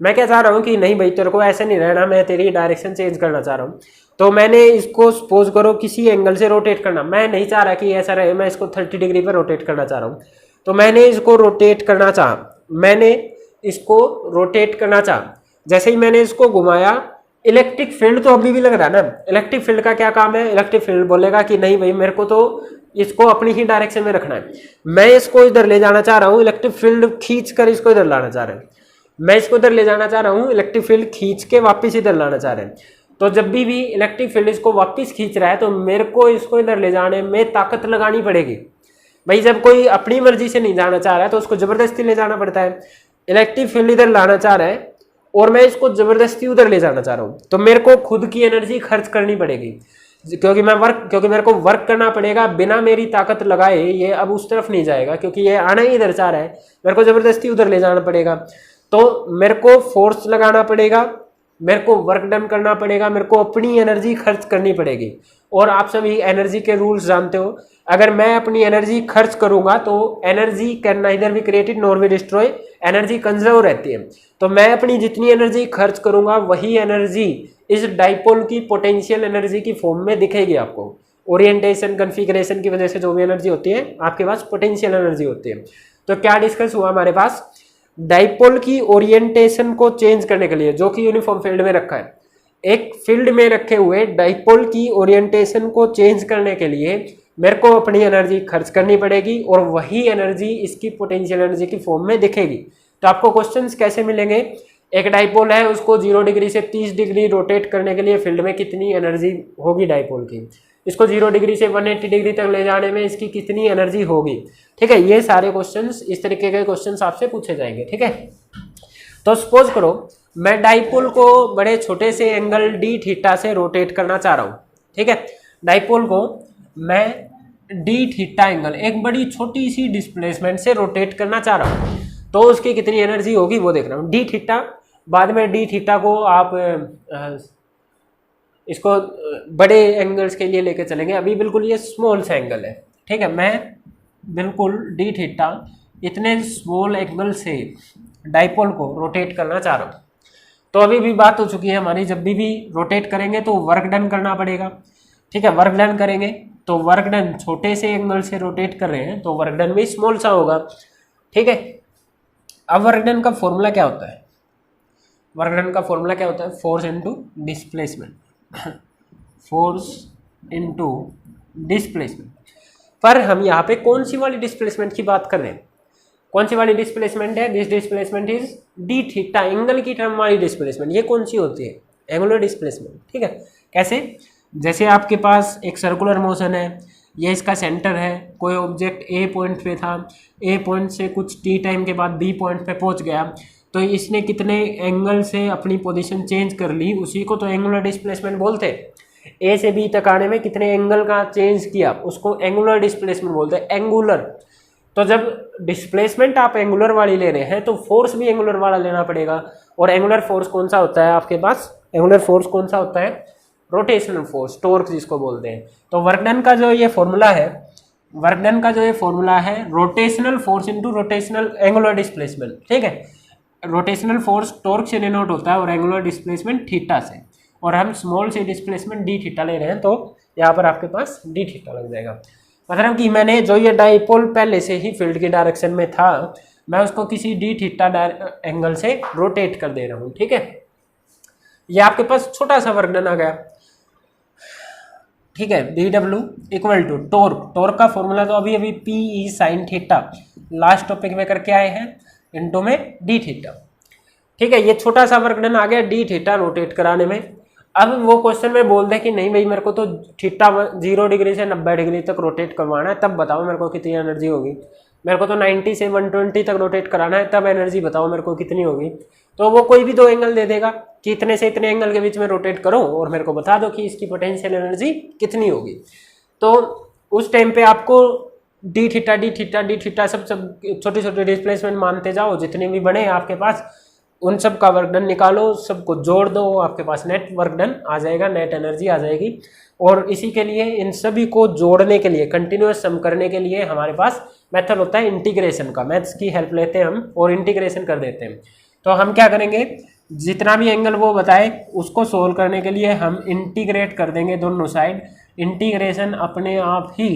मैं क्या चाह रहा हूँ कि नहीं भाई तेरे को ऐसे नहीं रहना, मैं तेरी डायरेक्शन चेंज करना चाह रहा हूँ। तो मैंने इसको सपोज करो किसी एंगल से रोटेट करना, मैं नहीं चाह रहा कि ऐसा रहे, मैं इसको 30 डिग्री पर रोटेट करना चाह रहा हूँ। तो मैंने इसको रोटेट करना चाहा, जैसे ही मैंने इसको घुमाया, इलेक्ट्रिक फील्ड तो अभी भी लग रहा है ना। इलेक्ट्रिक फील्ड का क्या काम है, इलेक्ट्रिक फील्ड बोलेगा कि नहीं भाई मेरे को तो इसको अपनी ही डायरेक्शन में रखना है, मैं इसको इधर ले जाना चाह रहा हूँ, इलेक्ट्रिक फील्ड खींच कर इसको इधर लाना चाह रहे हैं, मैं इसको इधर ले जाना चाह रहा हूँ, इलेक्ट्रिक फील्ड खींच के वापस इधर लाना चाह रहे हैं। तो जब भी इलेक्ट्रिक फील्ड इसको वापस खींच रहा है तो मेरे को इसको इधर ले जाने में ताकत लगानी पड़ेगी भाई। जब कोई अपनी मर्जी से नहीं जाना चाह रहा है तो उसको जबरदस्ती ले जाना पड़ता है। इलेक्ट्रिक फील्ड इधर लाना चाह रहा है और मैं इसको जबरदस्ती उधर ले जाना चाह रहा हूँ, तो मेरे को खुद की एनर्जी खर्च करनी पड़ेगी, क्योंकि मेरे को वर्क करना पड़ेगा। बिना मेरी ताकत लगाए ये अब उस तरफ नहीं जाएगा, क्योंकि ये आना ही इधर चाह रहा है, मेरे को जबरदस्ती उधर ले जाना पड़ेगा। तो मेरे को फोर्स लगाना पड़ेगा, मेरे को वर्क डन करना पड़ेगा, मेरे को अपनी एनर्जी खर्च करनी पड़ेगी। और आप सभी एनर्जी के रूल्स जानते हो, अगर मैं अपनी एनर्जी खर्च करूंगा तो energy can neither be created nor be destroy, energy conserve रहती है। तो मैं अपनी जितनी एनर्जी खर्च करूंगा वही एनर्जी इस डाइपोल की पोटेंशियल एनर्जी की फॉर्म में दिखेगी आपको। ओरिएंटेशन कन्फिगरेशन की वजह से जो भी एनर्जी होती है आपके पास पोटेंशियल एनर्जी होती है। तो क्या डिस्कस हुआ हमारे पास, डाइपोल की ओरिएंटेशन को चेंज करने के लिए, जो कि यूनिफॉर्म फील्ड में रखा है, एक फील्ड में रखे हुए डाइपोल की ओरिएंटेशन को चेंज करने के लिए मेरे को अपनी एनर्जी खर्च करनी पड़ेगी और वही एनर्जी इसकी पोटेंशियल एनर्जी की फॉर्म में दिखेगी। तो आपको क्वेश्चंस कैसे मिलेंगे, एक डाइपोल है उसको 0 डिग्री से 30 डिग्री रोटेट करने के लिए फील्ड में कितनी एनर्जी होगी डाइपोल की, इसको 0 डिग्री से 180 डिग्री तक ले जाने में इसकी कितनी एनर्जी होगी, ठीक है। ये सारे क्वेश्चंस, इस तरीके के क्वेश्चंस आपसे पूछे जाएंगे, ठीक है। तो सपोज करो मैं डाइपोल को बड़े छोटे से एंगल डी थीटा से रोटेट करना चाह रहा हूँ, ठीक है। डाइपोल को मैं डी थीटा एंगल, एक बड़ी छोटी सी डिस्प्लेसमेंट से रोटेट करना चाह रहा हूँ, तो उसकी कितनी एनर्जी होगी वो देख रहा हूँ। डी थीटा, बाद में डी थीटा को आप इसको बड़े एंगल्स के लिए लेके चलेंगे, अभी बिल्कुल ये स्मॉल सा एंगल है, ठीक है। मैं बिल्कुल डी थीटा इतने स्मॉल एंगल से डाइपोल को रोटेट करना चाह रहा हूँ। तो अभी भी बात हो चुकी है हमारी, जब भी रोटेट करेंगे तो वर्क डन करना पड़ेगा, ठीक है। वर्क डन करेंगे तो वर्क डन, छोटे से एंगल से रोटेट कर रहे हैं तो वर्क डन भी स्मॉल सा होगा, ठीक है। अब वर्क डन का फॉर्मूला क्या होता है, वर्क डन का फॉर्मूला क्या होता है, force into displacement, force into displacement. पर हम यहाँ पे कौन सी वाली डिस्प्लेसमेंट की बात कर रहे हैं, कौन सी वाली डिस्प्लेसमेंट है, this displacement is D theta, angle की टर्म वाली डिस्प्लेसमेंट। ये कौन सी होती है, एंगुलर डिस्प्लेसमेंट, ठीक है। कैसे, जैसे आपके पास एक सर्कुलर मोशन है, ये इसका सेंटर है, कोई ऑब्जेक्ट ए पॉइंट पे था, ए पॉइंट से कुछ टी टाइम के बाद बी पॉइंट पे पहुंच गया, तो इसने कितने एंगल से अपनी पोजीशन चेंज कर ली, उसी को तो एंगुलर डिस्प्लेसमेंट बोलते हैं। ए से बी तक आने में कितने एंगल का चेंज किया, उसको एंगुलर डिस्प्लेसमेंट बोलते हैं, एंगुलर। तो जब डिस्प्लेसमेंट आप एंगुलर वाली ले रहे हैं तो फोर्स भी एंगुलर वाला लेना पड़ेगा। और एंगुलर फोर्स कौन सा होता है आपके पास, एंगुलर फोर्स कौन सा होता है, रोटेशनल फोर्स, टॉर्क जिसको बोलते हैं। तो वर्क डन का जो ये फॉर्मूला है, वर्क डन का जो ये फॉर्मूला है, rotational force into rotational angular displacement, ठीक है। रोटेशनल फोर्स टॉर्क से डिनोट होता है और एंगुलर डिस्प्लेसमेंट थीटा से, और हम स्मॉल से डिस्प्लेसमेंट डी थीटा ले रहे हैं तो यहाँ पर आपके पास डी थीटा लग जाएगा। मतलब कि मैंने जो ये डाइपोल पहले से ही फील्ड की डायरेक्शन में था, मैं उसको किसी डी थीटा एंगल से रोटेट कर दे रहा हूँ। ठीक है, ये आपके पास छोटा सा वर्क डन आ गया। ठीक है, D W equal to torque, torque का फॉर्मूला तो अभी अभी P E sine theta last topic में करके आए हैं, इनटू में डी थीटा। ठीक है, ये छोटा सा वर्क डन आ गया डी थीटा रोटेट कराने में। अब वो क्वेश्चन में बोल दे कि नहीं भाई मेरे को तो थीटा 0 डिग्री से 90 डिग्री तक रोटेट करवाना है, तब बताओ मेरे को कितनी एनर्जी होगी। मेरे को तो 90 से 120 तक रोटेट कराना है, तब एनर्जी बताओ मेरे को कितनी होगी। तो वो कोई भी दो एंगल दे देगा कि इतने से इतने एंगल के बीच में रोटेट करो और मेरे को बता दो कि इसकी पोटेंशियल एनर्जी कितनी होगी। तो उस टाइम पे आपको डी थीटा सब छोटे छोटे डिस्प्लेसमेंट मानते जाओ, जितने भी बने आपके पास उन सब का वर्क डन निकालो, सबको जोड़ दो, आपके पास नेट वर्क डन आ जाएगा, नेट एनर्जी आ जाएगी। और इसी के लिए इन सभी को जोड़ने के लिए, कंटिन्यूअस सम करने के लिए हमारे पास मेथड होता है इंटीग्रेशन का। मैथ्स की हेल्प लेते हैं हम और इंटीग्रेशन कर देते हैं। तो हम क्या करेंगे, जितना भी एंगल वो बताए उसको सोल्व करने के लिए हम इंटीग्रेट कर देंगे दोनों साइड। इंटीग्रेशन अपने आप ही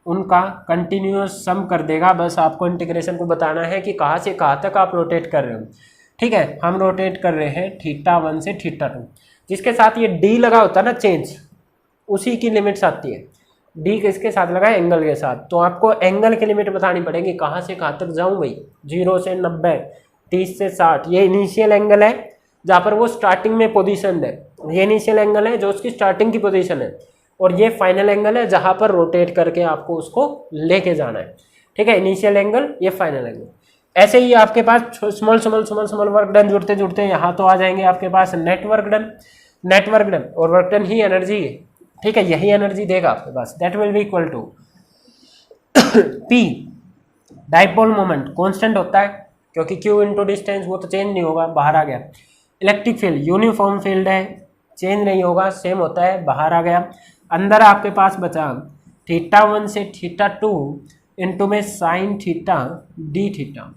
उनका कंटिन्यूअस सम कर देगा। बस आपको इंटीग्रेशन को बताना है कि कहाँ से कहाँ तक आप रोटेट कर रहे हो। ठीक है, हम रोटेट कर रहे हैं θ1 से θ2, जिसके साथ ये d लगा होता है ना चेंज, उसी की लिमिट्स आती है। d किसके साथ लगा है, एंगल के साथ। तो आपको एंगल की लिमिट बतानी पड़ेगी, कहाँ से कहाँ तक जाऊँ भाई। 0 से 90, 30 से 60, ये इनिशियल एंगल है जहाँ पर वो स्टार्टिंग में पोजीशन है। ये इनिशियल एंगल है जो उसकी स्टार्टिंग की पोजीशन है, और ये फाइनल एंगल है जहाँ पर रोटेट करके आपको उसको लेके जाना है। ठीक है, इनिशियल एंगल, ये फाइनल एंगल। ऐसे ही आपके पास स्मॉल वर्क डन जुड़ते जुड़ते यहाँ तो आ जाएंगे आपके पास नेट वर्क डन और वर्क डन ही एनर्जी है। ठीक है, यही एनर्जी देगा आपके पास। That will be equal to P, dipole moment constant होता है क्योंकि क्यू इंटू डिस्टेंस, वो तो चेंज नहीं होगा, बाहर आ गया। इलेक्ट्रिक फील्ड यूनिफॉर्म फील्ड है, चेंज नहीं होगा, सेम होता है, बाहर आ गया। अंदर आपके पास बचा θ1 से θ2 इंटू में sine theta D theta.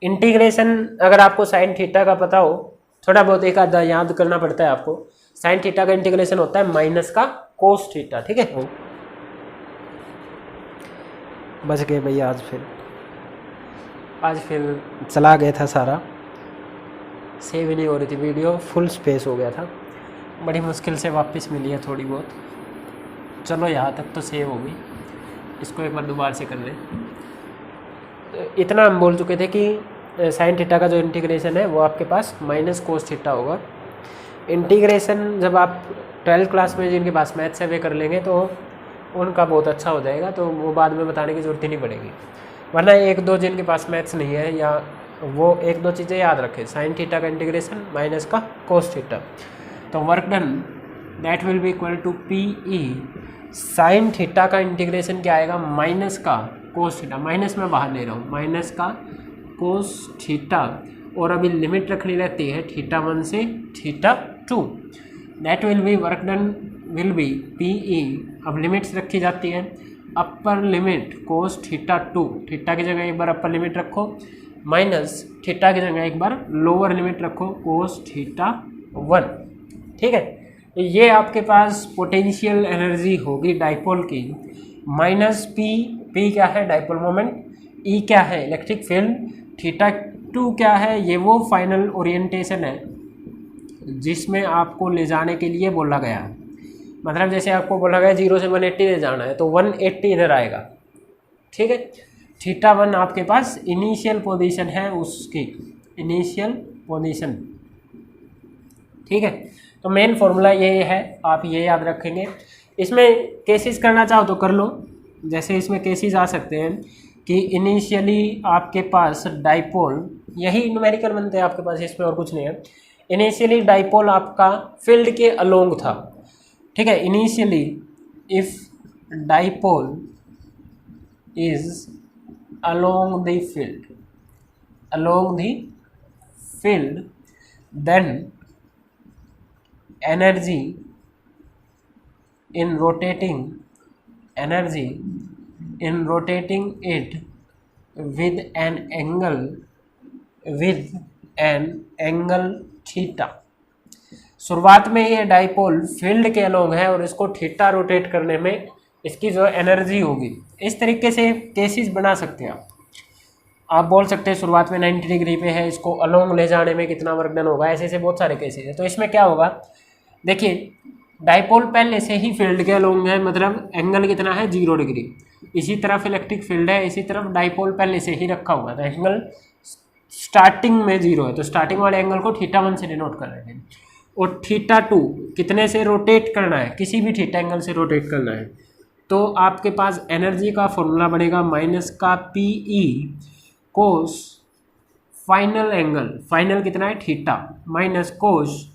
Integration अगर आपको साइन थीटा का पता हो, थोड़ा बहुत एक आधा याद करना पड़ता है आपको। साइन थीटा का इंटीग्रेशन होता है माइनस का कोस थीटा। ठीक है, बच गए भैया। आज फिर चला गया था, सारा सेव ही नहीं हो रही थी वीडियो, फुल स्पेस हो गया था, बड़ी मुश्किल से वापस मिली है थोड़ी बहुत। चलो यहाँ तक तो सेव होगी, इसको एक बार दोबारा से कर लें। इतना हम बोल चुके थे कि साइन थीटा का जो इंटीग्रेशन है वो आपके पास माइनस कोस थीटा होगा। इंटीग्रेशन जब आप 12th क्लास में जिनके पास मैथ्स है वे कर लेंगे तो उनका बहुत अच्छा हो जाएगा, तो वो बाद में बताने की ज़रूरत ही नहीं पड़ेगी। वरना एक दो जिनके पास मैथ्स नहीं है, या वो एक दो चीज़ें याद रखें, साइन थीटा का इंटीग्रेशन माइनस का कोस थीटा। तो work done that will be equal to P E sine theta का इंटीग्रेशन क्या आएगा, माइनस का कोस थीटा, माइनस में बाहर ले रहा हूँ, माइनस का कोस थीटा, और अभी लिमिट रखनी रहती है θ1 से θ2। That will be work done will be P E, अब लिमिट्स रखी जाती है। अपर लिमिट कोस θ2, थीटा की जगह एक बार अपर लिमिट रखो, माइनस थीटा की जगह एक बार लोअर लिमिट रखो कोस θ1। ठीक है, ये आपके पास पोटेंशियल एनर्जी होगी डाइपोल की। माइनस पी क्या है, डाइपोल मोमेंट, ई क्या है, इलेक्ट्रिक फील्ड, θ2 क्या है, ये वो फाइनल ओरिएंटेशन है जिसमें आपको ले जाने के लिए बोला गया है। मतलब जैसे आपको बोला गया 0 से 180 ले जाना है तो 180 इधर आएगा। ठीक है, θ1 आपके पास इनिशियल पोजीशन है, उसकी इनिशियल पोजीशन। ठीक है, तो मेन फॉर्मूला ये है, आप ये याद रखेंगे। इसमें केसेस करना चाहो तो कर लो, जैसे इसमें केसेस आ सकते हैं कि इनिशियली आपके पास डाइपोल, यही न्यूमेरिकल बनते हैं आपके पास, इसमें और कुछ नहीं है। इनिशियली डाइपोल आपका फील्ड के अलोंग था। ठीक है, initially if dipole is along the field then energy in rotating it with an angle theta. शुरुआत में ये डाइपोल फील्ड के अलोंग है और इसको थीटा रोटेट करने में इसकी जो एनर्जी होगी, इस तरीके से केसेस बना सकते हैं आप बोल सकते हैं शुरुआत में 90 डिग्री पे है, इसको अलोंग ले जाने में कितना वर्क डन होगा, ऐसे ऐसे बहुत सारे केसेस है। तो इसमें क्या होगा, देखिए डाइपोल पहले से ही फील्ड के अलोंग है, मतलब एंगल कितना है 0 डिग्री, इसी तरफ इलेक्ट्रिक फील्ड है, इसी तरफ डाइपोल पहले से ही रखा हुआ था, एंगल स्टार्टिंग में 0 है, तो स्टार्टिंग वाले एंगल को θ1 से डिनोट कर रहे हैं। और θ2 कितने से रोटेट करना है, किसी भी थीटा एंगल से रोटेट करना है, तो आपके पास एनर्जी का फॉर्मूला बनेगा माइनस का PE cos final angle, final कितना है theta, minus cos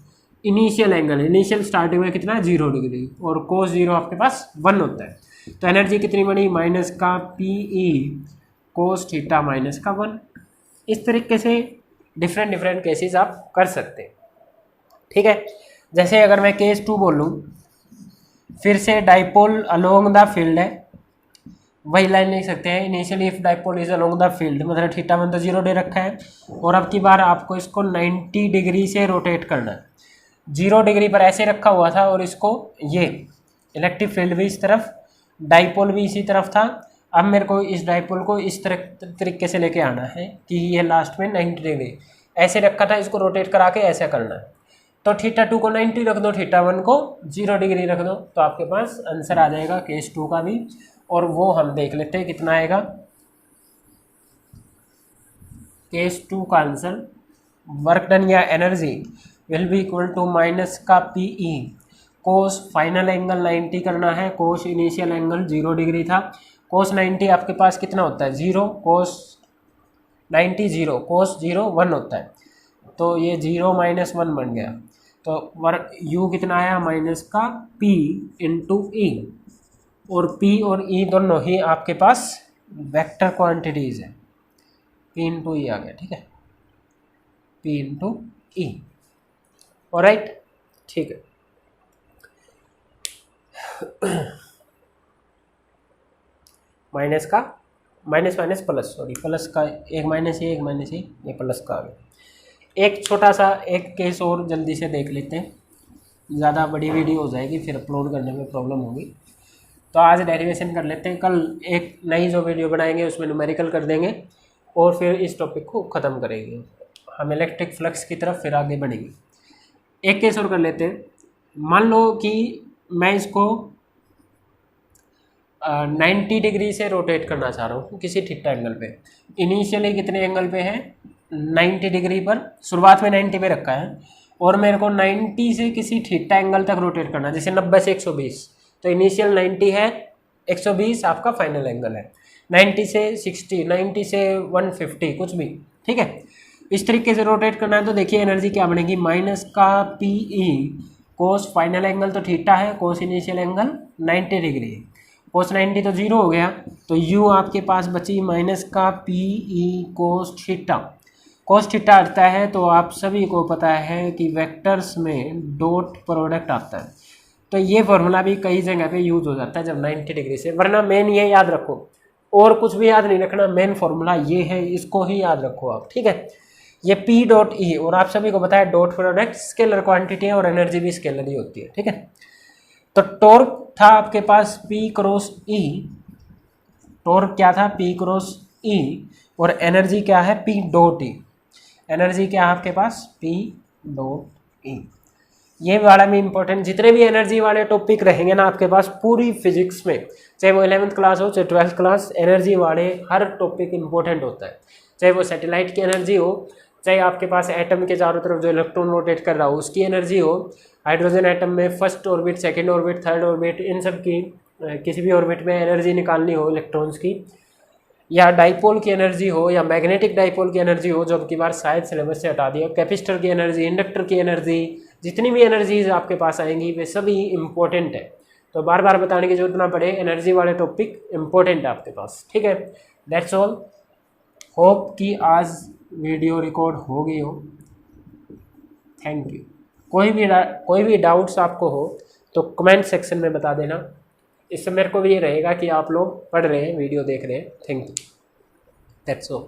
initial angle, initial starting में कितना है 0 डिग्री, और कोस 0 आपके पास 1 होता है। तो एनर्जी कितनी बनी, माइनस का PE कोस थीटा माइनस का 1। इस तरीके से डिफरेंट डिफरेंट केसेस आप कर सकते हैं, ठीक है। जैसे अगर मैं केस 2 बोलूँ, फिर से डाइपोल अलोंग द फील्ड है, वही लाइन लिख सकते हैं, initially if dipole is along the field, मतलब θ1 तो 0 दे रखा है, और अब की बार आपको इसको 90 डिग्री से रोटेट करना है। 0 डिग्री पर ऐसे रखा हुआ था और इसको ये इलेक्ट्रिक फील्ड भी इस तरफ, डाइपोल भी इसी तरफ था। अब मेरे को इस डाइपोल को इस तरीके से लेके आना है कि ये लास्ट में 90 डिग्री ऐसे रखा था, इसको रोटेट करा के ऐसा करना है। तो θ2 को 90 रख दो, θ1 को 0 डिग्री रख दो, तो आपके पास आंसर आ जाएगा केस 2 का भी। और वो हम देख लेते हैं कितना आएगा। केस 2 का आंसर वर्क डन या energy will be equal to minus का PE कोस फाइनल एंगल 90 करना है, कोस इनिशियल एंगल 0 डिग्री था, कोस 90 आपके पास कितना होता है 0, कोस 90 0, कोस 0 1 होता है, तो ये 0 माइनस 1 बन गया। तो वर्क U कितना आया, माइनस का P इंटू E, और P और E दोनों ही आपके पास वेक्टर क्वांटिटीज है, P इंटू E आ गया, ठीक है, P इंटू E, ऑलराइट, ठीक है। माइनस का minus minus plus, sorry plus का एक माइनस ही एक माइनस ही, ये प्लस का आ गया। एक छोटा सा एक केस और जल्दी से देख लेते हैं, ज़्यादा बड़ी वीडियो हो जाएगी फिर अपलोड करने में प्रॉब्लम होगी, तो आज डेरिवेशन कर लेते हैं, कल एक नई जो वीडियो बनाएंगे उसमें न्यूमेरिकल कर देंगे और फिर इस टॉपिक को ख़त्म करेंगे, हम इलेक्ट्रिक फ्लक्स की तरफ फिर आगे बढ़ेंगे। एक केस और कर लेते हैं, मान लो कि मैं इसको 90 डिग्री से रोटेट करना चाह रहा हूँ किसी थीटा एंगल पे, इनिशियली कितने एंगल पे है 90 डिग्री पर, शुरुआत में 90 पे रखा है, और मेरे को 90 से किसी थीटा एंगल तक रोटेट करना है, जैसे 90 से 120, तो इनिशियल 90 है, 120 आपका फाइनल एंगल है, 90 से 60, 90 से 150 कुछ भी, ठीक है। इस तरीके से रोटेट करना है, तो देखिए एनर्जी क्या बनेगी, माइनस का PE कोस फाइनल एंगल तो थीटा है, कोस इनिशियल एंगल 90 डिग्री है, कोस 90 तो 0 हो गया, तो U आपके पास बची माइनस का PE cos theta. Cos theta आता है तो आप सभी को पता है कि वेक्टर्स में डॉट प्रोडक्ट आता है, तो ये फॉर्मूला भी कई जगह पे यूज हो जाता है जब 90 डिग्री से, वरना मेन ये याद रखो, और कुछ भी याद नहीं रखना, मेन फॉर्मूला ये है, इसको ही याद रखो आप, ठीक है। ये P डॉट E, और आप सभी को पता है डॉट प्रोडक्ट स्केलर क्वांटिटी है और एनर्जी भी स्केलर ही होती है, ठीक है। तो टॉर्क था आपके पास P क्रॉस E, टॉर्क क्या था P क्रॉस E, और एनर्जी क्या है P डॉट E, एनर्जी क्या है आपके पास P डॉट E। ये वाला भी इंपॉर्टेंट, जितने भी एनर्जी वाले टॉपिक रहेंगे ना आपके पास पूरी फिजिक्स में, चाहे वो 11th क्लास हो चाहे 12th क्लास, एनर्जी वाले हर टॉपिक इंपॉर्टेंट होता है, चाहे वो सैटेलाइट की एनर्जी हो, चाहे आपके पास एटम के चारों तरफ जो इलेक्ट्रॉन रोटेट कर रहा हो उसकी एनर्जी हो, हाइड्रोजन एटम में first orbit, second orbit, third orbit, इन सब की किसी भी ऑर्बिट में एनर्जी निकालनी हो इलेक्ट्रॉन्स की, या डाइपोल की एनर्जी हो, या मैग्नेटिक डाइपोल की एनर्जी हो जो अब की बार शायद सिलेबस से हटा दिया, कैपेसिटर की एनर्जी, इंडक्टर की एनर्जी, जितनी भी एनर्जीज आपके पास आएंगी वे सभी इंपॉर्टेंट है, तो बार बार बताने की जरूरत ना पड़े, एनर्जी वाले टॉपिक इंपॉर्टेंट है आपके पास, ठीक है। दैट्स ऑल, होप कि आज वीडियो रिकॉर्ड हो गई हो, थैंक यू। कोई भी डाउट्स आपको हो तो कमेंट सेक्शन में बता देना, इससे मेरे को भी ये रहेगा कि आप लोग पढ़ रहे हैं, वीडियो देख रहे हैं। Thank you, that's all.